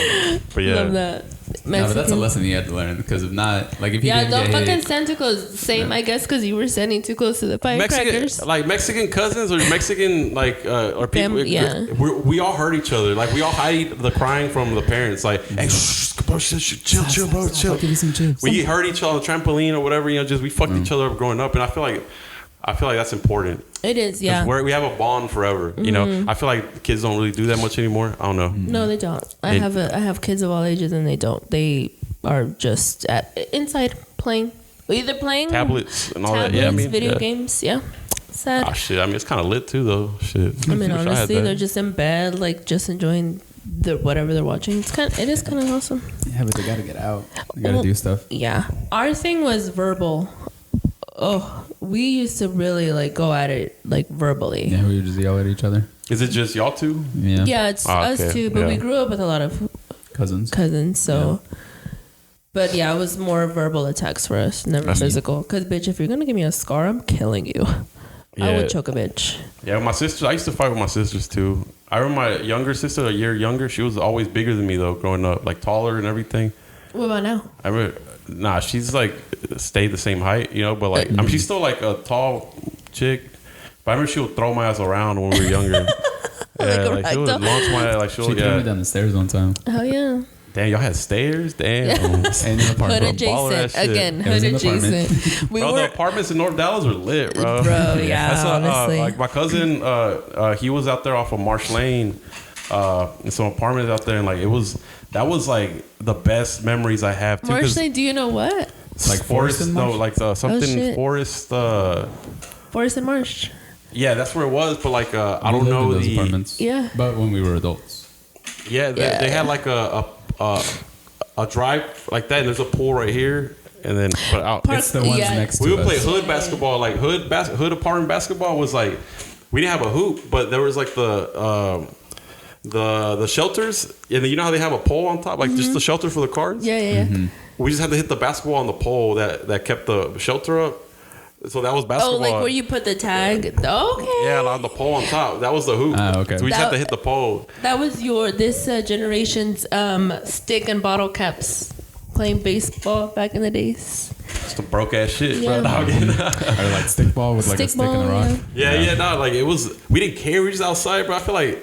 But yeah. Love that. No, but that's a lesson you had to learn, because if not, like if you didn't don't get fucking hit, stand too close. Same, I guess, because you were standing too close to the firecrackers. Mexican cousins or Mexican or people. We all hurt each other. Like we all hide the crying from the parents. Like, hey, bro, chill, bro, chill. I'll give you some chips. We hurt each other on the trampoline or whatever. You know, just we fucked each other up growing up, and I feel like that's important. It is, yeah. We have a bond forever. You know, I feel like kids don't really do that much anymore. I don't know. No, they don't. I have kids of all ages, and they don't. They are just inside playing, either playing tablets and all that. Yeah, video games. Yeah, sad. Oh shit! I mean, it's kind of lit too, though. Shit. I mean, honestly, they're just in bed, like just enjoying whatever they're watching. It is kind of awesome. Yeah, but they gotta get out. They gotta do stuff. Yeah, our thing was verbal. Oh, we used to really like go at it like verbally. Yeah, we would just yell at each other. Is it just y'all two? Yeah. Yeah, it's us too, but we grew up with a lot of cousins, so. Yeah. But yeah, it was more verbal attacks for us, never physical. Because, bitch, if you're going to give me a scar, I'm killing you. Yeah. I would choke a bitch. Yeah, my sisters, I used to fight with my sisters too. I remember my younger sister, a year younger, she was always bigger than me though, growing up, like taller and everything. What about now? I remember, she's like stayed the same height, you know, but like, I mean, she's still like a tall chick. But I remember she would throw my ass around when we were younger. Like she would launch my ass, like she threw me down the stairs one time. Oh yeah. Damn, y'all had stairs? Damn. And the apartment. Hood adjacent. Again, hood adjacent. The apartments in North Dallas are lit, bro. Bro, yeah, honestly. Like my cousin, he was out there off of Marsh Lane, in some apartments out there, and like that was like the best memories I have too. Marsh Lane, do you know what? Like Forest, no, like something Forest. Forest and Marsh. Yeah, that's where it was, but like I don't know those apartments. Yeah. But when we were adults. Yeah, they had like a drive like that, and there's a pool right here, and then it's the ones next to us. We would play hood basketball, like hood apartment basketball was like, we didn't have a hoop, but there was like the shelters, and you know how they have a pole on top, like just the shelter for the cars. Yeah. Mm-hmm. We just had to hit the basketball on the pole that kept the shelter up. So that was basketball. Oh, like where you put the tag? Okay. Yeah, on the pole on top. That was the hoop. Okay. So we just had to hit the pole. That was this generation's stick and bottle caps playing baseball back in the days. Some broke ass shit, bro. Or like stick ball with like a stick and a rock. Yeah. No, like it was. We didn't care. We were just outside, bro. I feel like.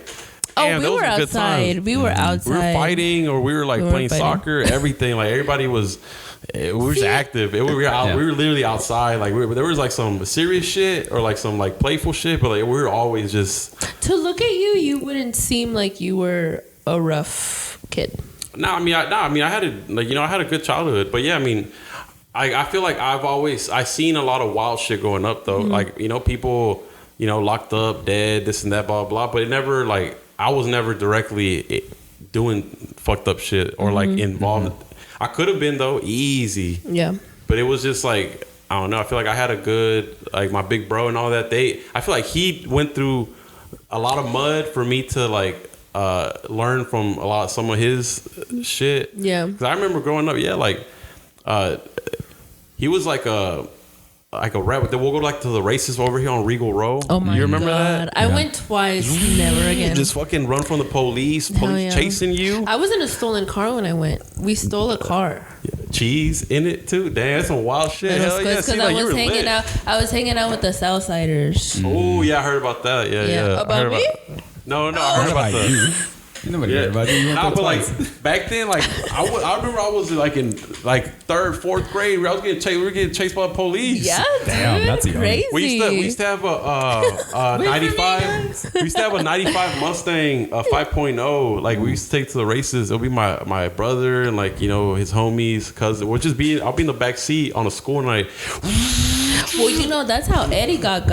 We were outside. We were outside. We were fighting, or we were like playing soccer. Everything, like everybody was. We were just active. We were literally outside. Like there was like some serious shit or like some like playful shit, but like we were always just. To look at you, you wouldn't seem like you were a rough kid. I had a good childhood, but yeah, I mean, I feel like I seen a lot of wild shit growing up though. Mm-hmm. Like, you know, people, you know, locked up, dead, this and that, blah blah. But it never like I was never directly doing fucked up shit or like involved. I could have been though, easy. Yeah. But it was just like, I don't know. I feel like I had a good, like my big bro and all that. I feel like he went through a lot of mud for me to like learn from some of his shit. Yeah. Because I remember growing up, he was like a rap. We'll go like to the races over here on Regal Row. Oh my god! You remember that? I went twice. Never again. Just fucking run from the police chasing you. I was in a stolen car when I went. We stole a car. Cheese in it too. Damn, that's some wild shit. Hell yeah! Because I was hanging out. I was hanging out with the Southsiders. Oh yeah, I heard about that. Yeah. About me? No, I heard about you. Nobody heard about you. Nah, but like back then, like I remember I was like in like 3rd, 4th grade. Where I was getting chased. We were getting chased by the police. Yeah, damn, dude, that's crazy. We used to have a 95. We used to have a 95 Mustang 5.0. Like we used to take to the races. It'll be my brother and like his homies, cousin. I'll be in the back seat on a school night. Well, that's how Eddie got.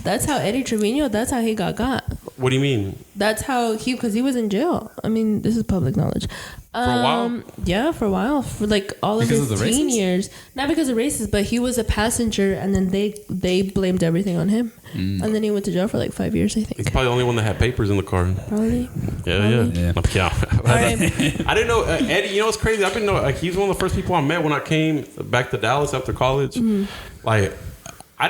That's how Eddie Trevino. That's how he got. What do you mean? That's how because he was in jail. I mean, this is public knowledge. For a while? Yeah, for a while. For like all of his teen years. Not because of races, but he was a passenger and then they blamed everything on him. And then he went to jail for like 5 years, I think. He's probably the only one that had papers in the car. Probably. Yeah. Right. I didn't know Eddie. You know what's crazy? I didn't know he's one of the first people I met when I came back to Dallas after college. Like I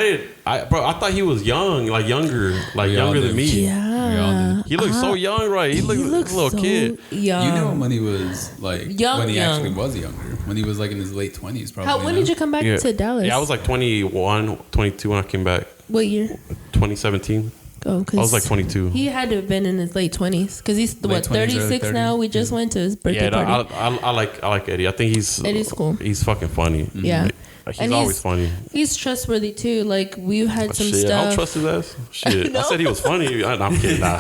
thought he was young, like younger than me. Yeah. He looked so young, right? He looked like a little kid. Young. You know when he was like when he actually was younger, when he was like in his late 20s, probably. When did you come back to Dallas? Yeah, I was like 21, 22 when I came back. What year? 2017. Oh, I was like 22. He had to have been in his late 20s because he's 36 now. We just went to his birthday party. I like Eddie. I think Eddie's cool. He's fucking funny. Yeah. He's always funny. He's trustworthy too. Like we've had some stuff. I don't trust his ass. Shit. No. I said he was funny. I'm kidding. Nah.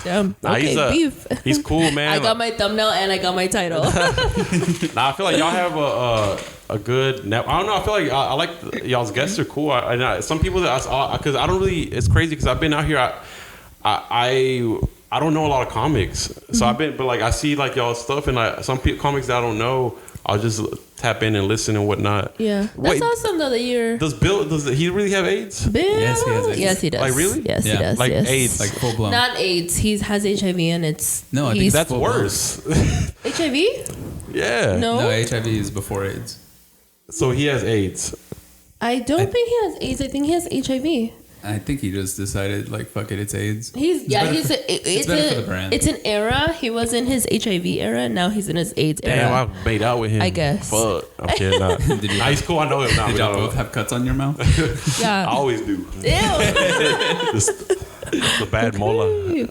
Damn. Okay, beef. He's cool, man. I got my thumbnail and I got my title. I feel like y'all have a good net. I don't know. I feel like I like y'all's guests are cool. Some people because I don't really. It's crazy because I've been out here. I don't know a lot of comics, so I've been, but like I see like y'all stuff and some comics that I don't know. I'll just tap in and listen and whatnot. Yeah, that's awesome though that you're. Does he really have AIDS? Bill? Yes, he has AIDS. Yes, he does. Like really? Yes, he does. Like yes. AIDS, like full blown. Not AIDS. He has HIV and it's. No, I think that's worse. HIV? Yeah. No, HIV is before AIDS. So he has AIDS. I don't think he has AIDS. I think he has HIV. I think he just decided like fuck it, it's AIDS. It's better for the brand. It's an era. He was in his HIV era. Now he's in his AIDS era. Damn, I made out with him. I guess. Fuck, I'm kidding. He's cool. I know him now. Did y'all both have cuts on your mouth? Yeah, I always do. Ew. the bad mola,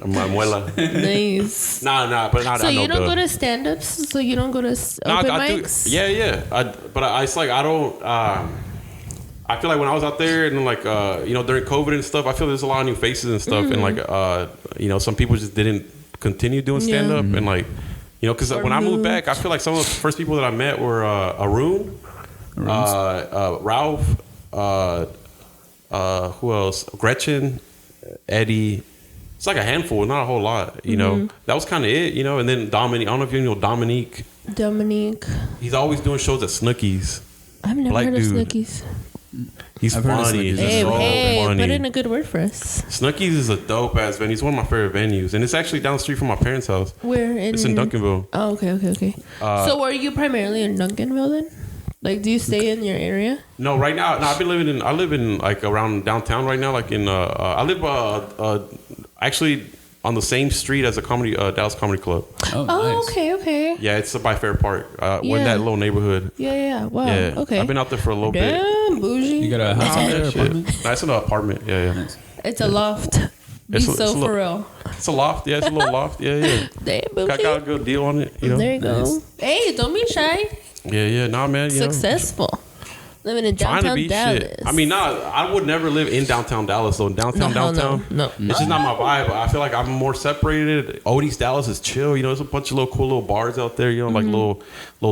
my muela. Nice. Nah, but not. So you don't go to stand-ups. So you don't go to open mics. Yeah. It's like I don't. I feel like when I was out there and like during COVID and stuff, I feel there's a lot of new faces and stuff, and like some people just didn't continue doing stand up and like because when I moved back, I feel like some of the first people that I met were Arun, Ralph, who else? Gretchen, Eddie. It's like a handful, not a whole lot. That was kind of it. And then Dominique. I don't know if you know Dominique. He's always doing shows at Snooki's. I've never heard of Snooki's. He's funny. Hey, put in a good word for us. Snooki's is a dope ass venue. It's one of my favorite venues, and it's actually down the street from my parents' house. Where? It's in Duncanville. Oh, okay. So, are you primarily in Duncanville then? Like, do you stay in your area? No, right now. No, I live in like around downtown right now. Like in I live actually on the same street as a Dallas Comedy Club. Oh, nice. Okay. Yeah, it's by Fair Park. We're in that little neighborhood. Yeah. Wow. Yeah. Okay. I've been out there for a little bit. Damn, bougie. You got a house out there, apartment? No, it's an apartment. Yeah. Nice. It's a loft. Be for real. It's a loft. Yeah, it's a little loft. Yeah. Damn, bougie. I got a good deal on it. There you go. Nice. Hey, don't be shy. Yeah. Nah, man. Successful. Living in downtown Dallas. Shit. I mean, I would never live in downtown Dallas. So downtown. No. It's just not my vibe. I feel like I'm more separated. Odie's Dallas is chill. There's a bunch of cool little bars out there. Like little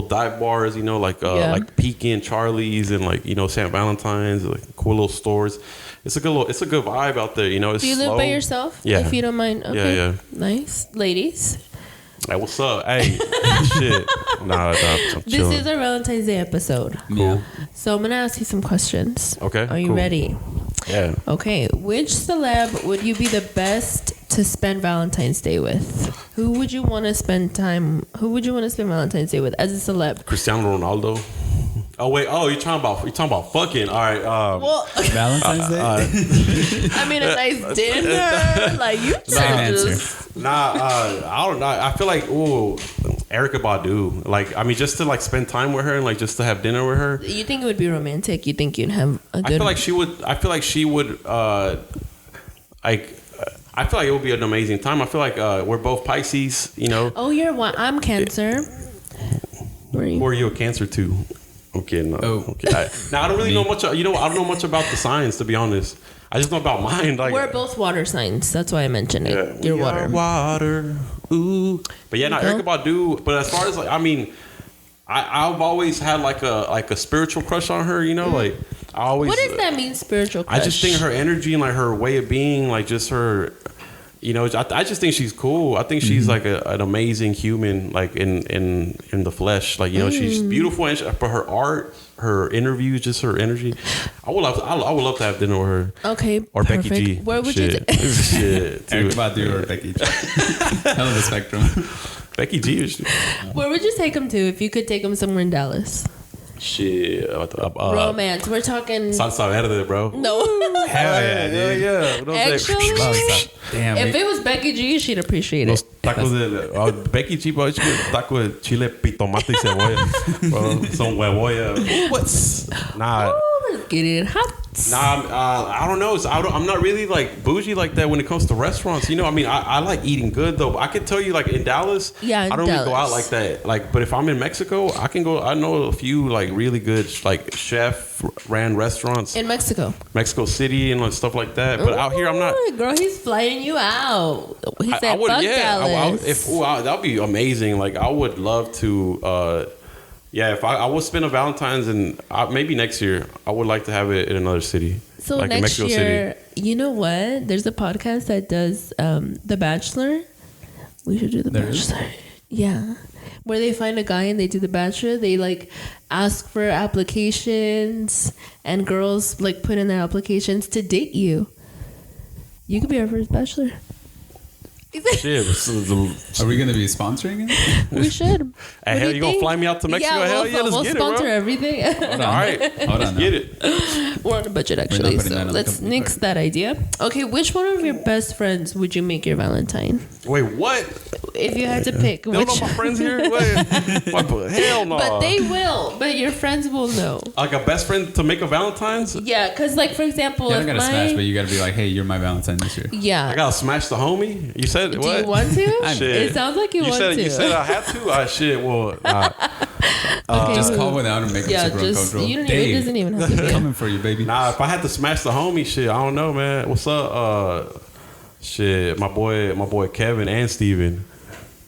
dive bars. Like Pekin, Charlie's, and like St. Valentine's. Like cool little stores. It's a good vibe out there. It's Do you live by yourself? Yeah. If you don't mind. Okay. Yeah. Nice, ladies. Hey, what's up? Hey, shit. Nah, I'm This chilling. is our Valentine's Day episode. Cool. So I'm gonna ask you some questions. Okay, Are you cool. ready? Yeah. Okay. Which celeb would you be the best to spend Valentine's Day with? Who would you want to spend Valentine's Day with as a celeb? Cristiano Ronaldo. Oh wait. Oh, you're talking about fucking. All right. Well, Valentine's Day. I mean, a nice dinner. Like you Same just. answer. Nah. I don't know. I feel like Erykah Badu. Like, I mean, just to like spend time with her and like just to have dinner with her. You think it would be romantic? You think you'd have a good? I feel like she would. Like. I feel like it would be an amazing time. I feel like we're both Pisces. You know. Oh, you're one. I'm Cancer. Where are you? Or are you a Cancer too? Okay, no. Oh. Okay. I don't really know much. I don't know much about the signs, to be honest. I just know about mine. Like, We're both water signs. That's why I mentioned it. yeah, You're we water. are water. Ooh. But yeah, Okay. Erykah Badu. But as far as like, I mean, I've always had like a spiritual crush on her. You know, like I always. What does that mean, spiritual crush? I just think her energy and like her way of being, like just her. You know, I just think she's cool. I think she's like an amazing human, like in the flesh. Like, you know, she's beautiful, and but her art, her interviews, just her energy. I would love to have dinner with her. Okay. Or perfect. Becky G. Where would Shit. you? Shit. Erykah Dude. Badu or Becky G. Hell of a spectrum. Becky G. Is, Where would you take him to if you could take him somewhere in Dallas? shit. Romance. We're talking. Salsa verde, bro. No. Hell yeah, dude. Yeah. Those Actually, Damn. if it was Becky G, she'd appreciate Los it. tacos de Becky G, bro. Taco de chile, tomate y cebolla. Bro, son huevoya. What's nah? Oh, let's get it hot. Nah, I don't know. I'm not really like bougie like that when it comes to restaurants. You know, I mean, I like eating good though. But I can tell you, like in Dallas, Yeah, in I don't really go out Dallas. like that. Like, but if I'm in Mexico, I can go. I know a few like really good like chef ran restaurants, In Mexico. Mexico City and like, stuff like that. But out here, I'm not. Ooh, girl, he's flying you out. He said, I would, fuck yeah. Dallas. That'd be amazing. Like, I would love to. Yeah, if I would spend a Valentine's and maybe next year, I would like to have it in another city. So like in next Mexico year, City. you know what? There's a podcast that does The Bachelor. We should do The There is? Bachelor. Yeah. Where they find a guy and they do The Bachelor. They like ask for applications and girls like put in their applications to date you. You could be our first bachelor. Shit. Are we going to be sponsoring it? We should. Hey, What do hell, you gonna think? fly me out to Mexico? Hell yeah, let's we'll get it, sponsor bro. everything. Hold on. All right, Hold let's on. get it. We're on a budget not actually, putting so that on the let's company nix card. that idea. Okay, which one of your best friends would you make your Valentine? Wait, what? If you had to pick, They don't which? know my friends here? What? Hell no. But they will. But your friends will know. Like a best friend to make a Valentine's? Yeah, because like for example, You don't if gotta my smash, but you gotta be like, hey, you're my Valentine this year. yeah, I gotta smash the homie? You said do what? you want to? Shit. It sounds like you want to. You said I had to? Shit, well, Okay, Just who- call without and make it Yeah, super just uncomfortable. you don't Dave, even. It doesn't even have to be. coming for you, baby. nah, if I had to smash the homie, shit, I don't know, man. What's up? Shit, my boy Kevin and Steven.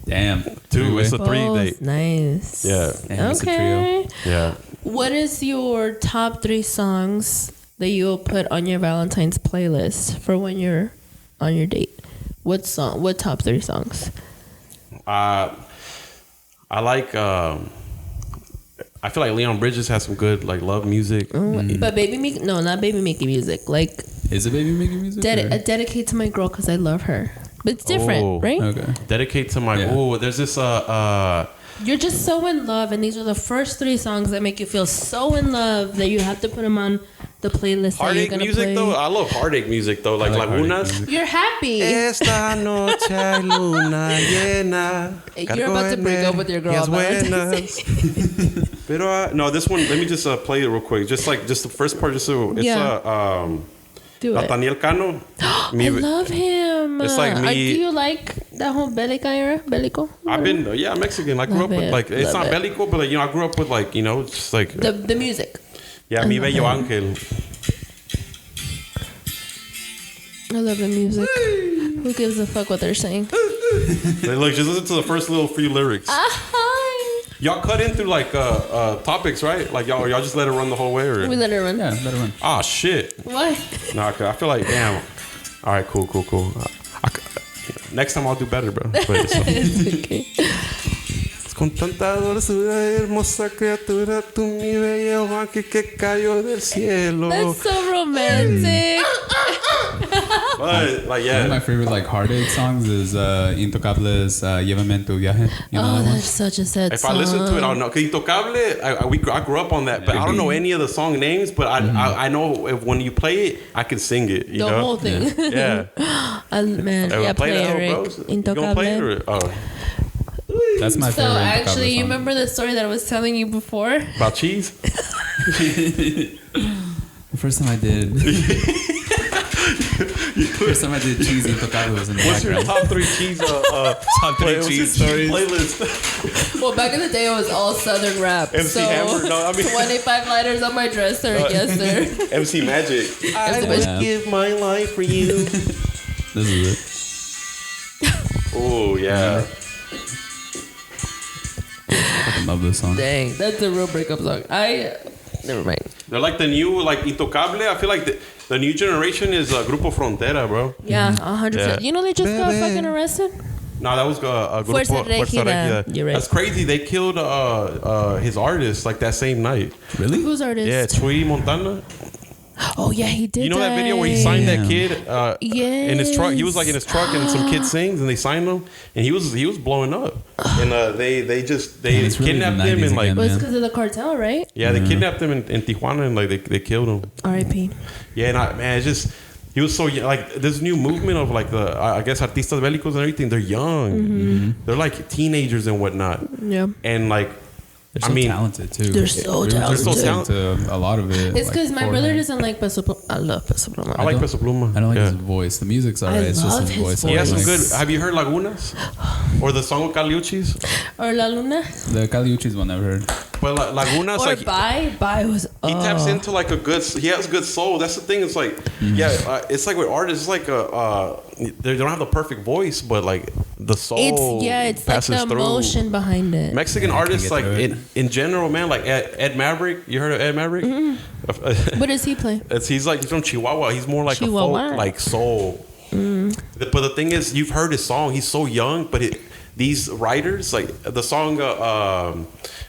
Damn. Two, it's a Both 3-date. nice. Yeah. Damn, it's a trio. Okay. Yeah. What is your top 3 songs that you'll put on your Valentine's playlist for when you're on your date? What song? What top 3 songs? I like. I feel like Leon Bridges has some good like love music. But not baby making music. Like Is it baby making music? or- dedicate to my girl because I love her. But it's different, Oh, right? Okay. Dedicate to my. Yeah. Oh, there's this. You're just so in love, and these are the first 3 songs that make you feel so in love that you have to put them on the playlist. that you're Heartache gonna music play. though. I love heartache music though, like I like heartache Lagunas. music. You're happy. Esta noche hay luna llena. You're about to break up with your girl on Valentine's Day. Pero no, this one. Let me just play it real quick. Just the first part. Just so it's Yeah. Do it. Nathaniel Cano. I love him. It's like me- Do you like that whole Bélica era? Bélico? I've been Mexican. I grew Love up with it. like it's Love not it. bellico, but like I grew up with like just like The music. yeah, mi love bello it. ángel. I love the music. Who gives a fuck what they're saying? Like, look, just listen to the first little few lyrics. Y'all cut in through like topics, right? Like y'all just let it run the whole way, or We let her run. Yeah, let it run. ah shit. What? Nah, 'cause I feel like damn. All right, cool. Next time I'll do better, bro. But It's okay. Con tanta dulzura, hermosa criatura, tú mi bello ángel que cayó del cielo. That's so romantic. But, like, yeah. One of my favorite like heartache songs is Intocables Llévame en tu viaje. You know Oh, that one? that's such a sad If song. I listen to it, I'll know. Cause Intocable, I grew up on that, but I don't know any of the song names. But I know if, when you play it, I can sing it. You The know? whole thing. Yeah. Man, Hey, yeah, play that, it, bro. Rick. You gonna play it or, That's my So favorite. actually, Intocable you song. remember the story that I was telling you before? about cheese? The first time I did. First time I did cheese Intocable was in the What's your background. top 3 cheese? Top three what's your cheese stories? playlist. Well, back in the day, it was all Southern rap. MC so Hammer? No, I mean- 25 lighters on my dresser. Yes, sir. MC Magic. I would would give my life for you. This is it. Oh yeah. I love this song. Dang, that's a real breakup song. Never mind. They're like the new like Intocable. I feel like the new generation is Grupo Frontera, bro. Yeah, 100%. Yeah. You know they just got fucking arrested? No, that was Grupo Fuerza Regida. You're right. That's crazy. They killed his artist like that same night. Really? Who's artist? Yeah, Chuy Montana. Oh, yeah, he did. You know that video where he signed that Damn. kid in his truck? He was like in Yes. his truck and some kid sings and they signed him and he was blowing up. And they it's really kidnapped the him 90s and like again, Well, it's man. because of the cartel, right? yeah, they kidnapped him in Tijuana and like they killed him. R.I.P. Yeah, man, it's just he was so young. Like this new movement of like the I guess artistas bélicos and everything. They're young. They're like teenagers and whatnot. Yeah. And like They're so talented too. They're so We were talented. listening They're so to a lot of it. It's because like, my brother beforehand. doesn't like Peso Pluma. I love Peso Pluma. I like don't- Peso Pluma. I don't like Yeah. his voice. The music's I alright. It's just love his his voice. voice. He has some Like, good. Have you heard Lagunas or the song of Caliuchis? Or La Luna. The Caliuchis one I've heard. But Lagunas, Or like Bye was. he taps into like a good. He has good soul. That's the thing. It's like it's like with artists. It's like they don't have the perfect voice, but like the soul. It's like passes the through. emotion behind it. Mexican artists, get like through it. in general, man, like Ed Maverick. You heard of Ed Maverick? What does he play? He's from Chihuahua. He's more like Chihuahua. a folk, like soul. But the thing is, you've heard his song. He's so young, but these writers, like the song,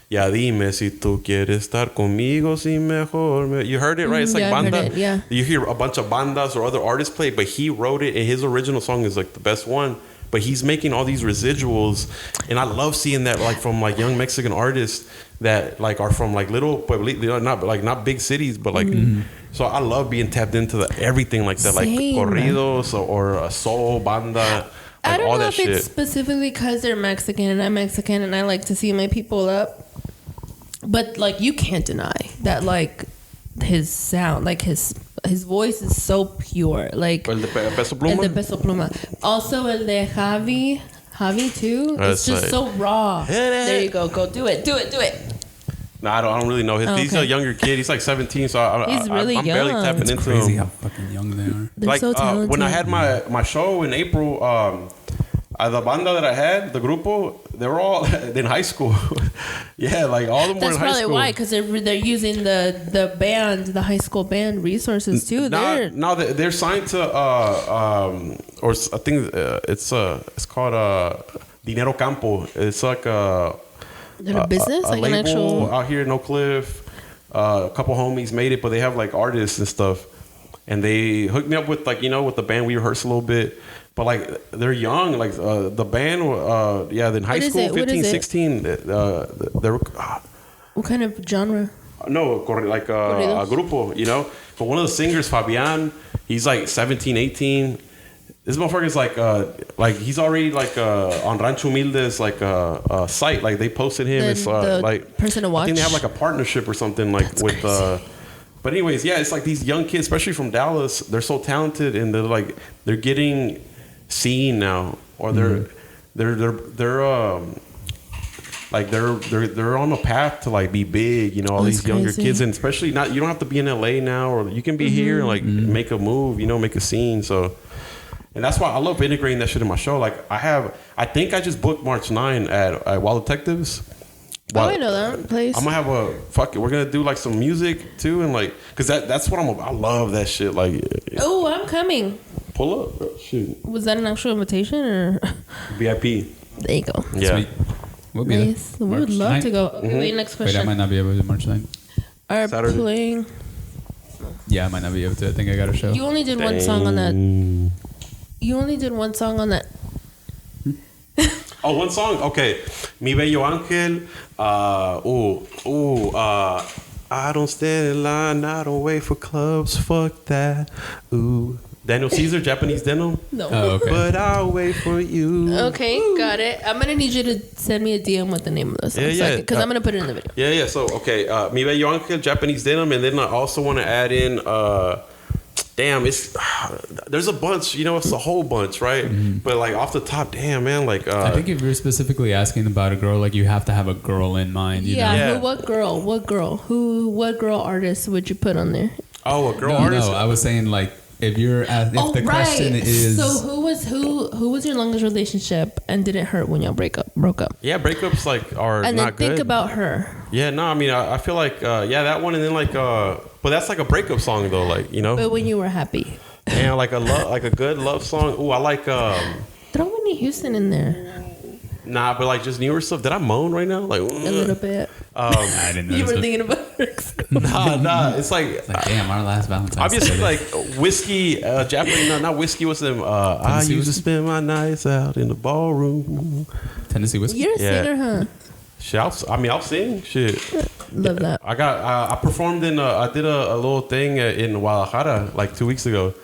Ya dime si tú quieres estar conmigo, si mejor. You heard it, right? It's like yeah, I heard banda. it, yeah. You hear a bunch of bandas or other artists play, but he wrote it, and his original song is like the best one. But he's making all these residuals, and I love seeing that, like from like young Mexican artists that like are from like little pueblitos, not big cities, but like. So I love being tapped into everything like that, like Same. corridos or soul banda. I Like don't all know that if shit. it's specifically because they're Mexican and I'm Mexican and I like to see my people up. But like you can't deny that like his sound, like his voice is so pure. Like El de Peso El Pluma. de Peso Pluma. Also el de Javi too. That's It's just like- so raw. There you go. Go do it. No, I don't really know. He's Okay. a younger kid. He's like 17, so He's really I'm barely young. tapping It's into crazy him. how fucking young they are. They're Like so talented. when I had my show in April, the banda that I had, the grupo, they were all in high school. Yeah, like all of them were That's in high probably school. why, because they're using the band, the high school band resources too. Now they're signed to or I think it's called Dinero Campo. It's like They're a business, like an label actual. out here in Oak Cliff. A couple homies made it, but they have like artists and stuff. And they hooked me up with like with the band. We rehearsed a little bit, but like they're young. Like the band, in high What is school, it? What 15, is it? 16. They were What kind of genre? no, like a Corridos? grupo, But one of the singers, Fabian, he's like 17, 18. This motherfucker's like he's already like on Rancho Humilde's like site. Like they posted him. It's The like person to I watch. think they have like a partnership or something like That's with. crazy. But anyways, yeah, it's like these young kids, especially from Dallas. They're so talented and they're getting seen now, or they're on a path to like be big. All That's these younger crazy. kids, and especially you don't have to be in LA now, or you can be here and like make a move. Make a scene. So. And that's why I love integrating that shit in my show. Like I think I just booked March 9 at Wild Detectives. Oh, I know that place. I'm gonna have we're gonna do like some music too, and like, cause that's what I love that shit. Like, Oh, I'm coming. Pull up, bro. Shoot. Was that an actual invitation or VIP? There you go. Yeah. Sweet. We'll be Nice. there. We would love March to go. 9th? Okay, wait, next Wait, I question. might not be able to March 9th. Are Saturday. playing. Yeah, I might not be able to. I think I got a show. You only did one song on that. You only did one song on that. Oh, one song? Okay. Mi Bello Ángel. I don't stand in line. I don't wait for clubs. Fuck that. Ooh. Daniel Caesar, Japanese Denim. No. Oh, okay. But I'll wait for you. Okay, got it. I'm gonna need you to send me a DM with the name of the song. Yeah. Because I'm gonna put it in the video. Yeah. So, okay. Mi Bello Ángel, Japanese Denim. And then I also want to add in... damn, there's a bunch, it's a whole bunch, right? Mm-hmm. But like off the top, damn, man, like I think if you're specifically asking about a girl, like you have to have a girl in mind. You know? Yeah. What girl artist would you put on there? Oh, a girl artist. No, I was saying like if the question is, so who was your longest relationship and did it hurt when y'all broke up? Yeah, breakups like are and not good. And then think about her. Yeah, no, I mean I feel like that one, and then like but that's like a breakup song though, like But when you were happy. And like a good love song. Ooh, I like throw Whitney Houston in there. Nah, but like just newer stuff. Did I moan right now? Like a little bit. I didn't know. You were thinking about her. Nah. It's like damn, our last Valentine's. Obviously, like whiskey, Japanese. Not whiskey. What's them? I used to spend my nights out in the ballroom. Tennessee whiskey. You're a singer, huh? Shit, I'll sing. Shit. Love that. I performed I did a little thing in Guadalajara like 2 weeks ago.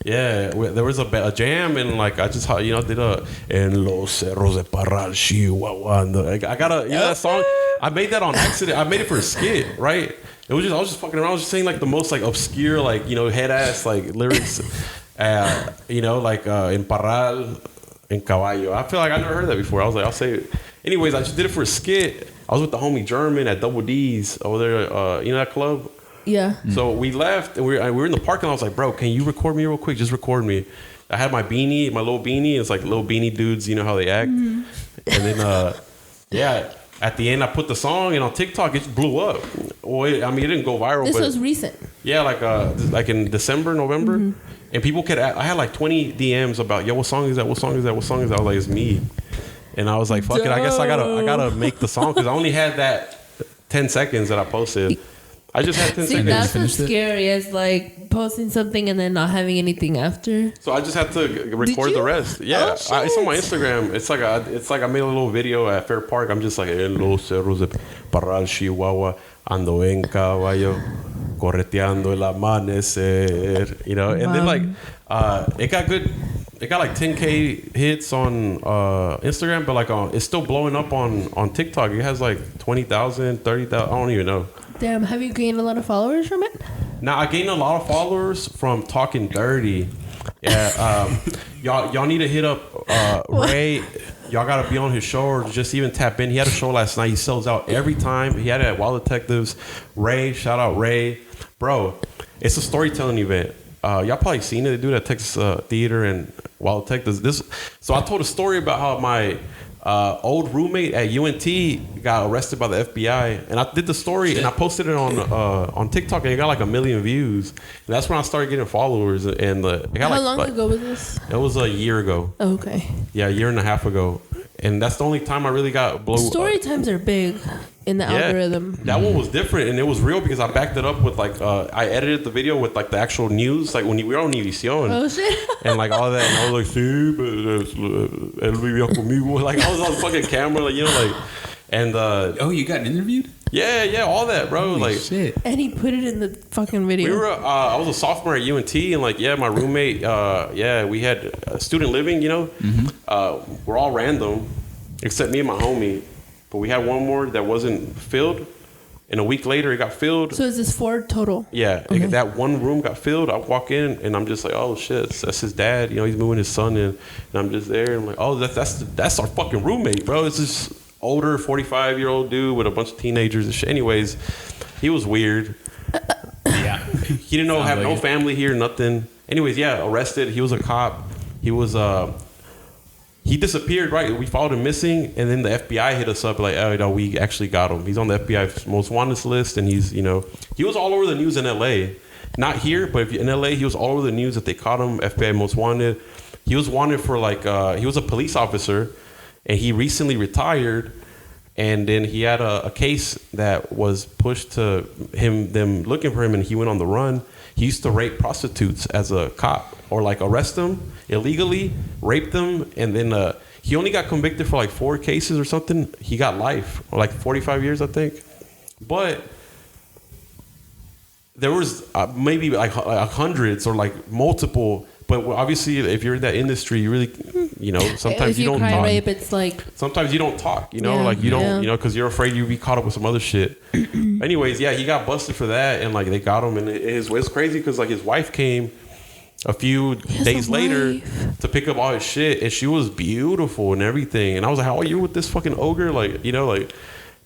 Yeah, there was a jam, and like I just did a En los cerros de Parral, Chihuahua. I got that song. I made that on accident. I made it for a skit, right? I was just fucking around. I was just saying like the most like obscure like head ass like lyrics, like En Parral, En Caballo. I feel like I never heard that before. I was like, I'll say it. Anyways, I just did it for a skit. I was with the homie German at Double D's over there. That club. Yeah. So we left and we were in the parking lot. I was like, bro, can you record me real quick? Just record me. I had my little beanie. It's like little beanie dudes, you know how they act. Mm-hmm. And then, at the end, I put the song, and on TikTok, it blew up. Well, it didn't go viral. This was recent. Yeah, like in December, November. Mm-hmm. And people I had like 20 DMs about, yo, what song is that? What song is that? What song is that? I was like, it's me. And I was like, fuck it. I guess I gotta make the song because I only had that 10 seconds that I posted. I just had 10 seconds. That's what's scary is like posting something and then not having anything after. So I just had to record the rest. Yeah, it's on my Instagram. It's like I made a little video at Fair Park. I'm just like en los cerros de Parral, Chihuahua, ando en caballo, correteando el amanecer. And then like it got like 10K hits on Instagram, but like it's still blowing up on TikTok. It has like 20,000, 30,000. I don't even know. Damn, have you gained a lot of followers from it? Now I gained a lot of followers from talking dirty. Yeah, y'all need to hit up Ray. Y'all gotta be on his show or just even tap in. He had a show last night. He sells out every time. He had it at Wild Detectives. Ray, shout out Ray, bro. It's a storytelling event. Y'all probably seen it. They do it at Texas Theater and Wild Detectives. So I told a story about how my old roommate at UNT got arrested by the FBI, and I did the story and I posted it on TikTok, and it got like 1 million views. And that's when I started getting followers. And it got how long ago was this? It was a year ago. Oh, okay. Yeah, a year and a half ago. And that's the only time I really got blown. Story times are big in the algorithm. That one was different, and it was real because I backed it up with like I edited the video with like the actual news, like when we were on Univision. Oh shit! And like all that, and I was like, "Sí, él vivía conmigo." Like I was on fucking camera, like and you got interviewed? Yeah, all that, bro. Holy like shit. And he put it in the fucking video. We were I was a sophomore at UNT, and like my roommate, we had student living, Mm-hmm. We're all random except me and my homie, but we had one more that wasn't filled, and a week later it got filled. So is this 4 total? Yeah, okay. That one room got filled. I walk in and I'm just like, oh shit, that's his dad. He's moving his son in, and I'm just there. And I'm like, oh, that's our fucking roommate, bro. It's this older 45-year-old dude with a bunch of teenagers and shit. Anyways, he was weird. Yeah, he didn't have no family here, nothing. Anyways, arrested. He was a cop. He was he disappeared, right? We followed him missing, and then the FBI hit us up like, oh, no, we actually got him. He's on the FBI's most wanted list, and he's, he was all over the news in LA. not here, but in LA, he was all over the news that they caught him. FBI most wanted. He was wanted for like he was a police officer, and he recently retired. And then he had a case that was pushed to them looking for him, and he went on the run. He used to rape prostitutes as a cop, or like arrest them illegally, rape them, and then he only got convicted for like 4 cases or something. He got life, or like 45 years, I think. But there was maybe like hundreds or like multiple. But obviously, if you're in that industry, you really, sometimes you don't talk. Rape, it's like sometimes you don't talk, like you don't, because you're afraid you'll be caught up with some other shit. Anyways, yeah, he got busted for that, and like they got him, and it's crazy because like his wife came a few days later to pick up all his shit, and she was beautiful and everything, and I was like, how are you with this fucking ogre,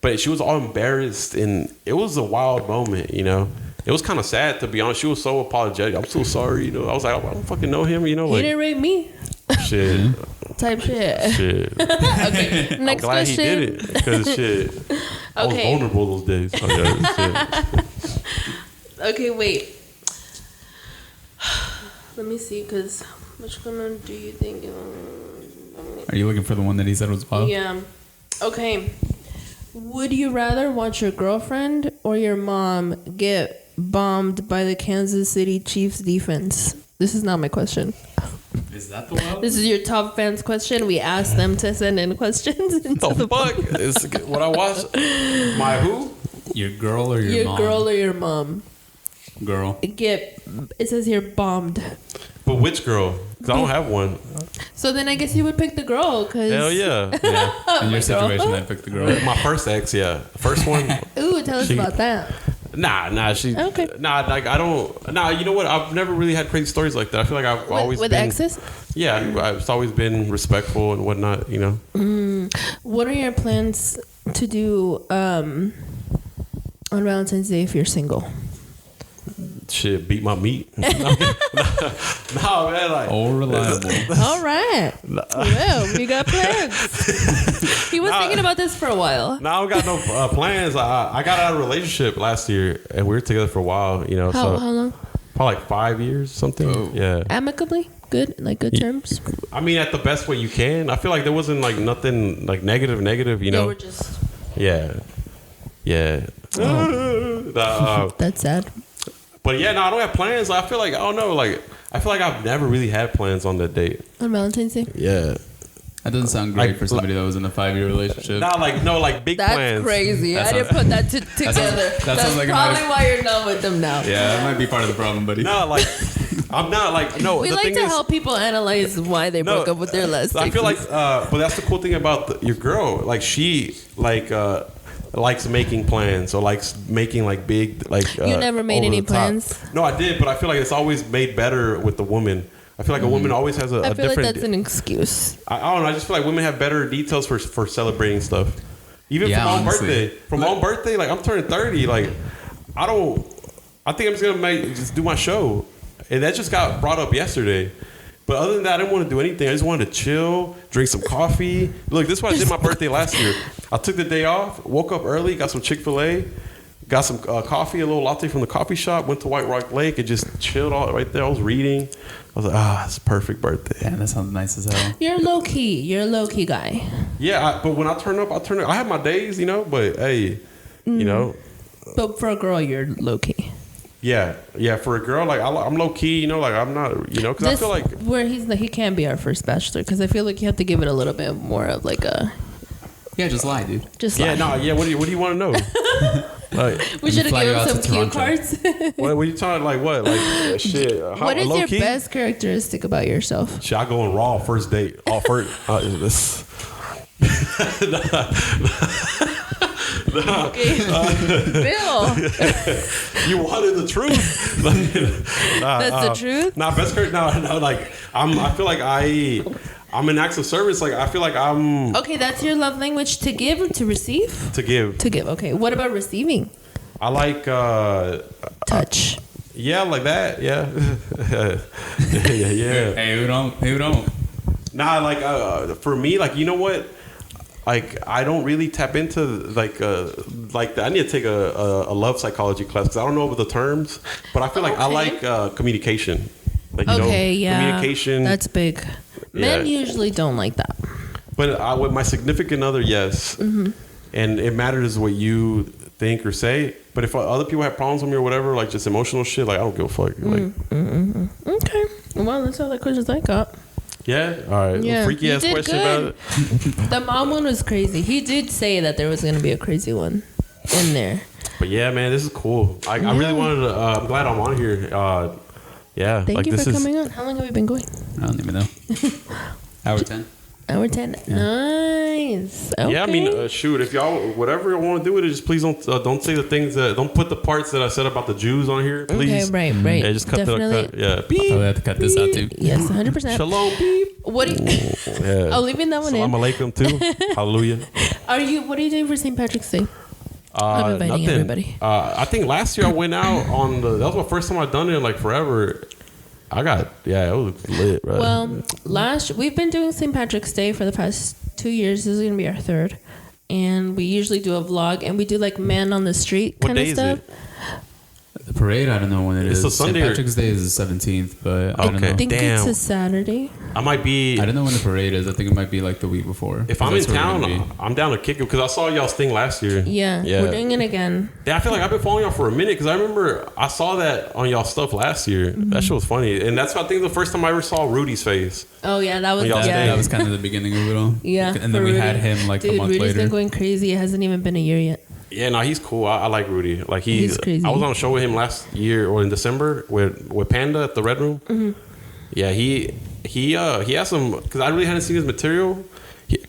but she was all embarrassed, and it was a wild moment, It was kind of sad, to be honest. She was so apologetic. I'm so sorry, I was like, I don't fucking know him, He didn't rape me. Shit. Type shit. Shit. Okay, next I'm glad question. he did it, because shit. I was vulnerable those days. Okay, wait. Let me see, because which one do you think? Are you looking for the one that he said was wild? Yeah. Okay. Would you rather watch your girlfriend or your mom get bombed by the Kansas City Chiefs defense? This is not my question. Is that the wild? This is your top fans question. We asked them to send in questions. The fuck? It's what I watched. My who? Your girl or your mom? Your girl or your mom. Girl. It says here bombed. But which girl? Because I don't have one. So then I guess you would pick the girl. Cause Hell yeah. In your situation, I'd pick the girl. My first ex, yeah. First one. Ooh, tell us about that. Nah, she. Okay. Nah, like I don't. Nah, you know what? I've never really had crazy stories like that. I feel like I've always with been. exes. Yeah, I've always been respectful and whatnot. What are your plans to do on Valentine's Day if you're single? Shit, beat my meat. No, man, like reliable. All right. Well, we got plans. He was thinking about this for a while. No, I don't got no plans. I got out of a relationship last year, and we were together for a while. How long? Probably like 5 years, something. Oh. Yeah. Amicably, good, like good terms. I mean, at the best way you can. I feel like there wasn't like nothing like negative. Yeah, we're just. Yeah. That's sad. But yeah, no, I don't have plans. I feel like I've never really had plans on that date. On Valentine's Day? Yeah. That doesn't sound great for somebody that was in a 5-year relationship. Like big plans. That's crazy. I didn't put that together. That's like probably why you're not with them now. Yeah, that might be part of the problem, buddy. No, like I'm not like no. We like to help people analyze why they broke up with their last. I feel like, but that's the cool thing about your girl. Like she likes making plans or likes making like big like. You never made any plans? No, I did, but I feel like it's always made better with the woman. I feel like a woman always has a different. I feel like that's an excuse. I don't know. I just feel like women have better details for celebrating stuff. Even for my own birthday. For my own birthday, like I'm turning 30. Like I think I'm just gonna just do my show, and that just got brought up yesterday. But other than that, I didn't want to do anything. I just wanted to chill, drink some coffee. Look, this is what I did my birthday last year. I took the day off, woke up early, got some Chick-fil-A, got some coffee, a little latte from the coffee shop, went to White Rock Lake, and just chilled all right there. I was reading. I was like, it's a perfect birthday. Yeah, that sounds nice as hell. You're low key. You're a low key guy. Yeah, but when I turn up, I have my days, but hey, But for a girl, you're low key. Yeah. For a girl, like I'm low key, like I'm not, because I feel like where he can't be our first bachelor because I feel like you have to give it a little bit more of like a. Yeah, just lie, dude. Just lie. What do you want to know? Like, we should have given him some cue cards. What were you talking like? What like shit? What is your best characteristic about yourself? Shit, I go on raw first date. All first. Okay. Bill. You wanted the truth. That's the truth? Best character. No. Like I feel like I'm an acts of service. Like I feel like I'm. Okay, that's your love language. To give or to receive? To give. To give. Okay. What about receiving? I like touch. Yeah, like that. Yeah. yeah. Hey, who don't? Nah, like for me, like you know what? like I don't really tap into like I need to take a love psychology class because I don't know the terms, but I feel like I like communication. Like, you know, communication. That's big. Men usually don't like that. But with my significant other, yes. Mm-hmm. And it matters what you think or say. But if other people have problems with me or whatever, like just emotional shit, like I don't give a fuck. Like, okay. Well, that's all the questions I got. Yeah? All right. Yeah. Freaky ass question about it. The mom one was crazy. He did say that there was going to be a crazy one in there. But yeah, man, this is cool. I really wanted to, I'm glad I'm on here. Yeah. Thank you for coming on. How long have we been going? I don't even know. Hour 10. Hour 10. Yeah. Nice. Okay. Yeah, I mean, shoot, if y'all, whatever y'all want to do with it, just please don't say the things don't put the parts that I said about the Jews on here, please. Okay, right. Yeah, just cut the yeah. Beep. I'll have to cut this out too. Yes, 100%. Shalom, beep. What do you, I'll leave that one Salam in. alaikum too. Hallelujah. What are you doing for St. Patrick's Day? I'm inviting nothing. everybody. I think last year I went out on that was my first time I've done it in like forever. it was lit, bro. Well, we've been doing St. Patrick's Day for the past 2 years. This is going to be our third. And we usually do a vlog and we do like man on the street kind of stuff. Is it? The parade, I don't know when it is. It's a Sunday. St. Patrick's Day is the 17th, but I don't know. I think it's a Saturday. I might be. I don't know when the parade is. I think it might be like the week before. If I'm in town, I'm down to kick it because I saw y'all's thing last year. Yeah, we're doing it again. Yeah, I feel like I've been following y'all for a minute because I remember I saw that on y'all stuff last year. Mm-hmm. That shit was funny, and that's I think the first time I ever saw Rudy's face. Oh yeah, that was that was kind of the beginning of it all. Yeah, and then we had him like a month Rudy's later. Been going crazy. It hasn't even been a year yet. Yeah, no, he's cool. I like Rudy. Like he's crazy. I was on a show with him last year or in December with Panda at the Red Room. Mm-hmm. Yeah, he has some because I really hadn't seen his material.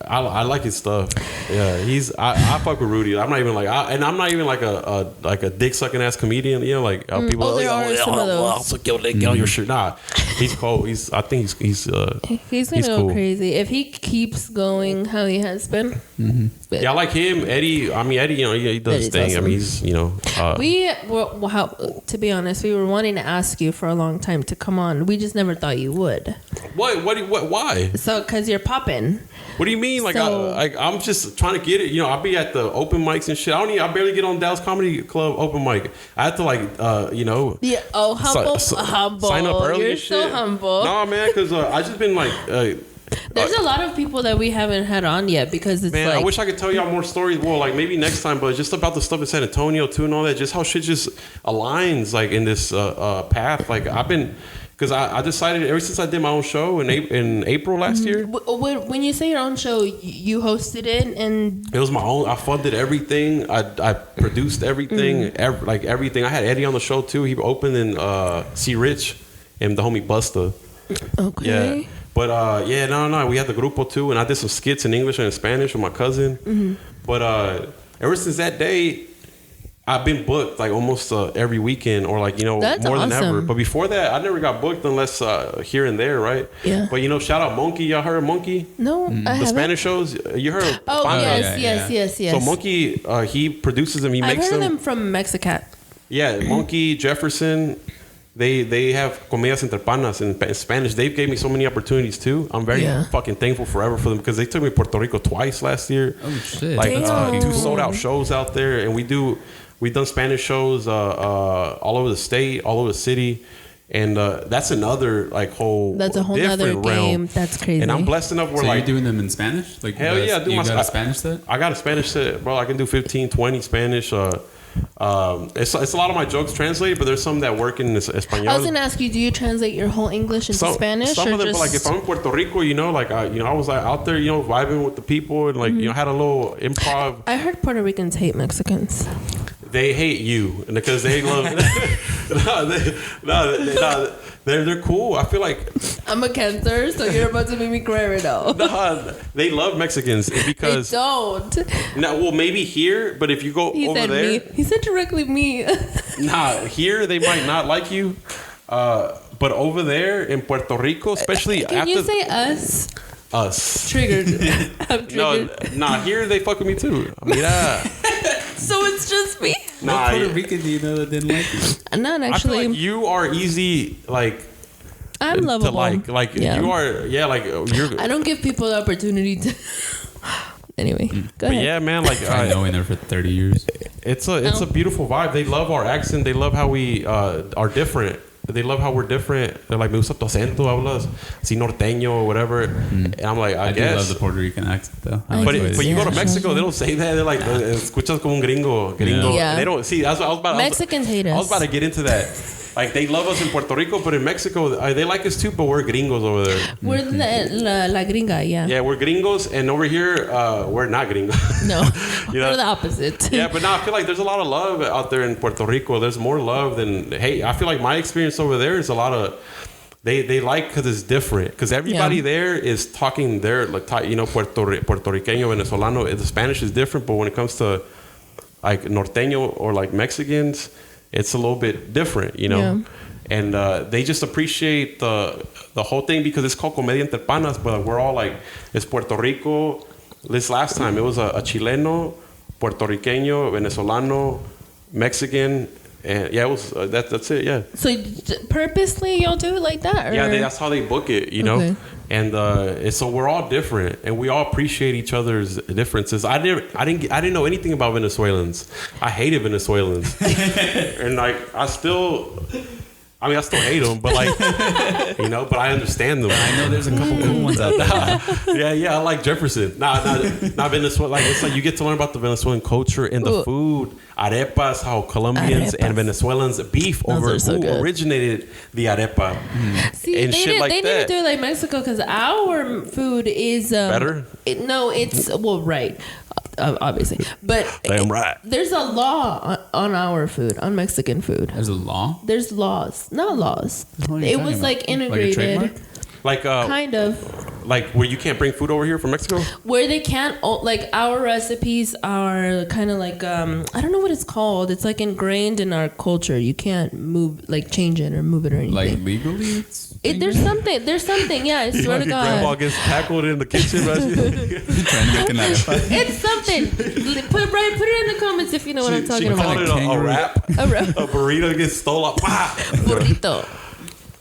I like his stuff. Yeah, I fuck with Rudy. I'm not even like I'm not even like a dick sucking ass comedian. You know, like people. There are some of those. I'll suck your dick, get on your shirt. Nah, he's cool. I think he's gonna go crazy if he keeps going how he has been. Mm-hmm. Yeah, I like him, Eddie. I mean, Eddie, you know, he does his thing. Awesome. I mean, he's, you know. To be honest, we were wanting to ask you for a long time to come on. We just never thought you would. What? Why? So, because you're popping. What do you mean? Like, I'm just trying to get it. You know, I'll be at the open mics and shit. I barely get on Dallas Comedy Club open mic. I have to you know. Yeah. Oh, humble. Sign up early. You're so humble. Nah, man, because I just been like. There's a lot of people that we haven't had on yet because it's I wish I could tell y'all more stories. Well, like maybe next time, but just about the stuff in San Antonio too and all that. Just how shit just aligns like in this path. Like I've been. Because I decided ever since I did my own show in April last year. When you say your own show, you hosted it and it was my own. I funded everything. I produced everything. Everything. I had Eddie on the show too. He opened in C Rich and the homie Busta. Okay. Yeah. But no. We had the grupo too, and I did some skits in English and in Spanish with my cousin. Mm-hmm. But ever since that day, I've been booked like almost every weekend or like, you know, That's more than awesome. ever. But before that, I never got booked unless here and there, right? Yeah. But, you know, shout out Monkey. Y'all heard of Monkey? No, I haven't. The Spanish shows? You heard of Oh, Panda? yes. So Monkey, he produces them. He makes them. I've heard of them from Mexicat. Yeah, Monkey, Jefferson. They have comedias entre panas in Spanish. They gave me so many opportunities too. I'm very fucking thankful forever for them because they took me to Puerto Rico twice last year. Oh shit! Like 2 sold out shows out there, and we've done Spanish shows all over the state, all over the city, and that's another like whole. That's a whole other game. Realm. That's crazy. And I'm blessed enough where so like you're doing them in Spanish? Like hell yeah, I do. You got a Spanish set? I got a Spanish set, bro. I can do 15, 20 Spanish. It's a lot of my jokes translated, but there's some that work in Espanol. I was gonna ask you, do you translate your whole English into Spanish? Some or of them, just... like if I'm in Puerto Rico, you know, like I was like out there, you know, vibing with the people and like you know had a little improv. I heard Puerto Ricans hate Mexicans. They hate you because they love. They're cool. I feel like I'm a Cancer, so you're about to make me cry right now. They love Mexicans because they don't. Now, well, maybe here, but if you go over there, he said directly me. Nah, here they might not like you, but over there in Puerto Rico, especially Can you say us? Us. Triggered. I'm triggered. No, here they fuck with me too. Mira. So it's just me. What Puerto Rican do you know that didn't like you? Not actually. I feel like you are easy, like. I'm lovable. To like you are, like you're. I don't give people the opportunity to. Anyway, go But ahead. yeah, man, like knowing her for 30 years. it's a beautiful vibe. They love our accent. They love how we are different. They love how we're different. They're like, me gusta tu acento, hablas así norteño or whatever. And I'm like, I guess. do love the Puerto Rican accent though. But you go to Mexico, they don't say that. They're like, escuchas como un gringo. Yeah. They don't see. That's what I was about. Mexicans hate us. I was about to get into that. Like they love us in Puerto Rico, but in Mexico they like us too. But we're gringos over there. We're la gringa, yeah. Yeah, we're gringos, and over here we're not gringos. No, You know? we're the opposite. Yeah, but now I feel like there's a lot of love out there in Puerto Rico. There's more love than hate. I feel like my experience over there is a lot of they like because it's different. Because everybody there is talking their Puerto Riqueño, Venezolano. The Spanish is different, but when it comes to like norteño or like Mexicans, it's a little bit different, Yeah. And they just appreciate the whole thing because it's called Comedia Entre Panas, but we're all like, it's Puerto Rico. This last time, it was a Chileno, Puerto Riqueño, Venezolano, Mexican, and yeah, it was that's it, yeah. So purposely y'all do it like that? Or? Yeah, that's how they book it, you know. Okay. And so we're all different, and we all appreciate each other's differences. I didn't know anything about Venezuelans. I hated Venezuelans, and like I still hate them, but like but I understand them. I know there's a couple cool ones out there. Yeah, I like Jefferson. Not Venezuela. Like it's like you get to learn about the Venezuelan culture and the food. Arepas, how Colombians and Venezuelans beef over so who good. originated the arepa. See, and shit like they that. need to do it like Mexico because our food is Better? Obviously, but Damn right. there's a law on our food, on Mexican food. There's a law? There's laws, not laws. What are you It talking was about? like Like a integrated, trademark? Like kind of. like where you can't bring food over here from Mexico? Where they can't, like our recipes are kind of like I don't know what it's called. It's like ingrained in our culture. You can't change it or move it or anything. Like legally? There's something. Yeah, I swear to Your grandma God, gets tackled in the kitchen. Trying to make an arepa. it's something. Put it in the comments if you know what I'm talking She about. called it a Kangaroo. wrap. A wrap. A burrito gets stolen. Bah! Burrito.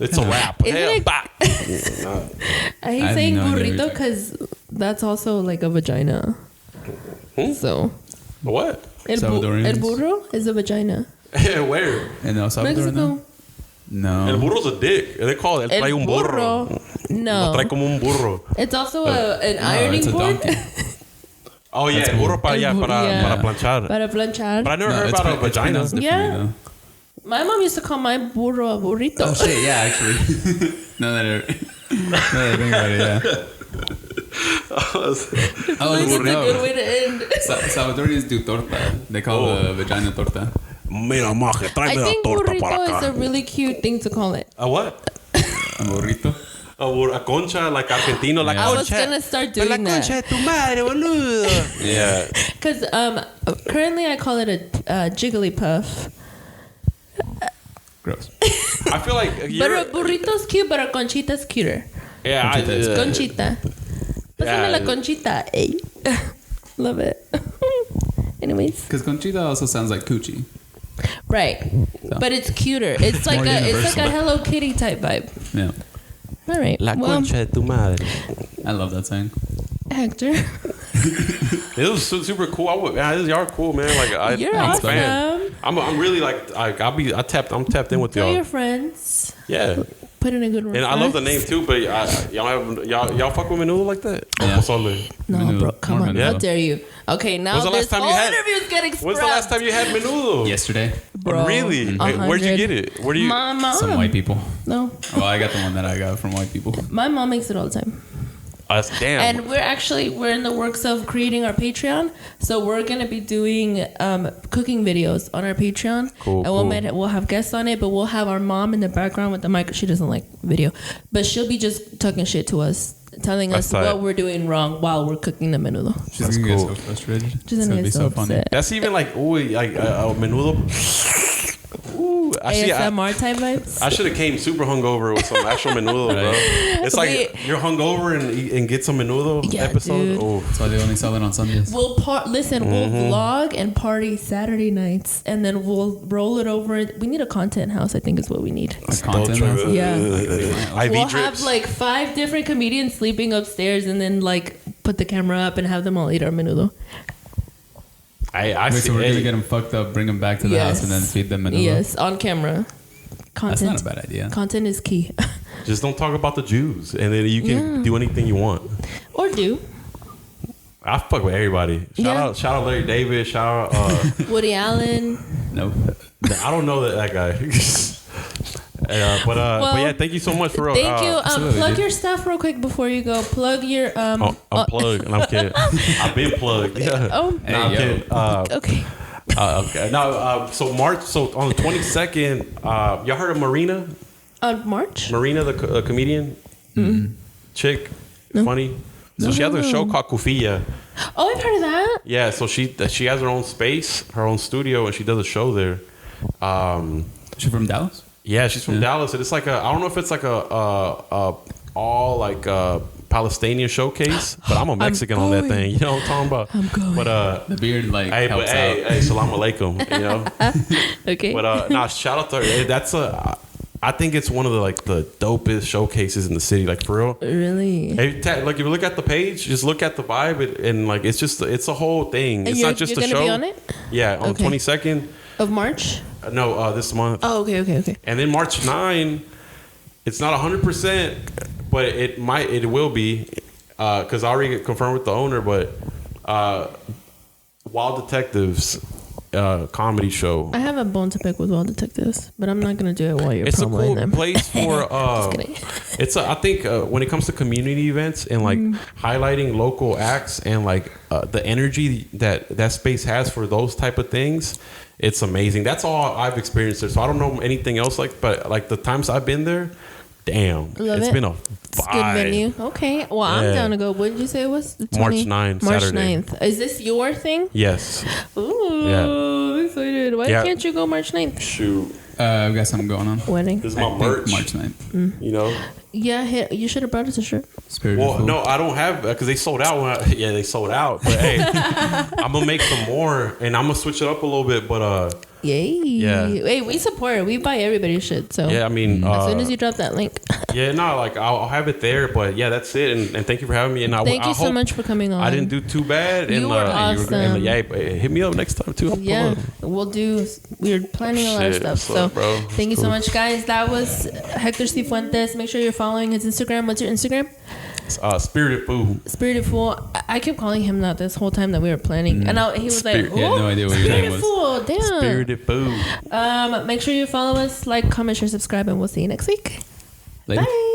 It's a wrap. Isn't Hell, it- bah! I hate I have saying no idea what burrito you're because that's also like a vagina. So What? el Salvadorians? burro is a vagina. Where? In El Salvador, Mexico. no? El No. burro's a dick. They call it el trae un burro. Lo No. trae como un burro. It's also an No, ironing it's a board. donkey. Oh yeah, el burro para El burro, para planchar. Para planchar. But I never No, heard it's about a it's vagina. pronounced differently, Yeah. though. My mom used to call my burro a burrito. Oh shit, yeah, actually. now that I think about it, yeah. Oh, That's a good way to end. Salvadorians do torta. They call the vagina torta. Mira, maje, I tráeme la think torta para burrito is a acá. really cute thing to call it. A what? A burrito. A concha, like argentino, like I concha. was gonna start La doing concha that de tu madre, boludo. Yeah. because currently I call it a jigglypuff. Gross. I feel like But you're, a burrito's cute, but a conchita's cuter. yeah, Conchita is Conchita. Pásame la conchita. Ey. Love it. Anyways. Because conchita also sounds like coochie. Right. But it's cuter. It's like More a universal. Hello Kitty type vibe. Yeah. All right. La Well, concha de tu madre. I love that saying. Hector, It was super cool. Y'all are cool, man. Like you're I'm awesome. a fan. I'm really like I'm tapped in with Tell y'all. your friends. Yeah. Put in a good word. And I love the name too, but y'all fuck with menudo like that? Yeah. Pozole. No, Menudo. bro, come More on. menudo. How dare you? Okay, now When's the this last time whole you had- interview is getting scrapped. When's the last time you had menudo? Yesterday. Bro, Really? Wait, where'd you 100. get it? Where do you? My mom. Some white people. No, Well, I got the one that I got from white people. my mom makes it all the time. Damn. And we're in the works of creating our Patreon. So we're gonna be doing cooking videos on our Patreon. Cool, And we'll have guests on it, but we'll have our mom in the background with the mic. She doesn't like video, but she'll be just talking shit to us, telling us That's tight. what we're doing wrong while we're cooking the menudo. She's That's gonna cool. get so frustrated. She's It's gonna get so funny. upset. That's even like menudo. Ooh, ASMR type vibes. I should have came super hungover with some actual menudo, bro. It's like you're hungover and get some menudo Yeah, episode. dude. Oh, That's why they only sell it on Sundays. We'll Mm-hmm. vlog and party Saturday nights, and then we'll roll it over. We need a content house, I think is what we need. A content. Don't try- Yeah. IV We'll drips. have like 5 different comedians sleeping upstairs, and then like put the camera up and have them all eat our menudo. Wait, so we're gonna get them fucked up, bring them back to the house, and then feed them menudo? Yes, on camera. Content. That's not a bad idea. Content is key. Just don't talk about the Jews, and then you can do anything you want. Or do. I fuck with everybody. Shout out Larry David. Shout out Woody Allen. Nope. I don't know that guy. But yeah, thank you so much for thank you. Plug your stuff real quick before you go. Plug your I'm plugged, and I'm kidding. I've been plugged. Yeah. Oh, no, I'm kidding. Okay. Okay. Now, so on the 22nd, y'all heard of Marina? March. Marina, the comedian, chick, funny. So she has a show called Kufia. Oh, I've heard of that. Yeah, so she has her own space, her own studio, and she does a show there. She's from Dallas? Yeah, she's from Dallas, and it's like I don't know if it's like a all like a Palestinian showcase, but I'm a Mexican on that thing. You know what I'm talking about? I'm going. But the beard helps out. Hey, salam alaikum. You know. Okay. But shout out to her. That's I think it's one of the dopest showcases in the city, like for real. Really? Like if you look at the page, just look at the vibe, and like it's a whole thing. It's not just a show. You're gonna be on it? Yeah, on the 22nd of March. No, this month. Oh, okay. And then March 9, it's not 100%, but it will be, because I already confirmed with the owner. But Wild Detectives. Comedy show. I have a bone to pick with Wild Detectives, but I'm not gonna do it while you're promoting them. It's a cool place for. I think when it comes to community events and like highlighting local acts and like the energy that space has for those type of things, it's amazing. That's all I've experienced there. So I don't know anything else but like the times I've been there, damn, it's been a vibe. It's a good venue. Okay. Well, I'm down to go. What did you say it was? March 9th, March Saturday. 9th. Is this your thing? Yes. Ooh. Yeah. Excited. Why can't you go March 9th? Shoot. I've got something going on. Wedding. This is my merch. March 9th. You know? Yeah, you should have brought us a shirt. No, I don't have, because they sold out. They sold out. But hey, I'm going to make some more, and I'm going to switch it up a little bit, but yay. Yeah. Hey, we support it. We buy everybody's shit. So yeah, I mean, as soon as you drop that link. Yeah, no, like I'll have it there, but yeah, that's it. And thank you for having me. And thank you so much for coming on. I didn't do too bad. You were awesome. Hit me up next time too. We're planning a lot of stuff. So thank you so much, guys. That was Hector SIFUENTES. Make sure you're following his Instagram. What's your Instagram? Spirited Fool. Spirited Fool. I kept calling him that this whole time that we were planning, and he was like, "Oh, no idea what your name was." Fool, damn. Spirited Fool. Make sure you follow us, like, comment, share, subscribe, and we'll see you next week. Later. Bye.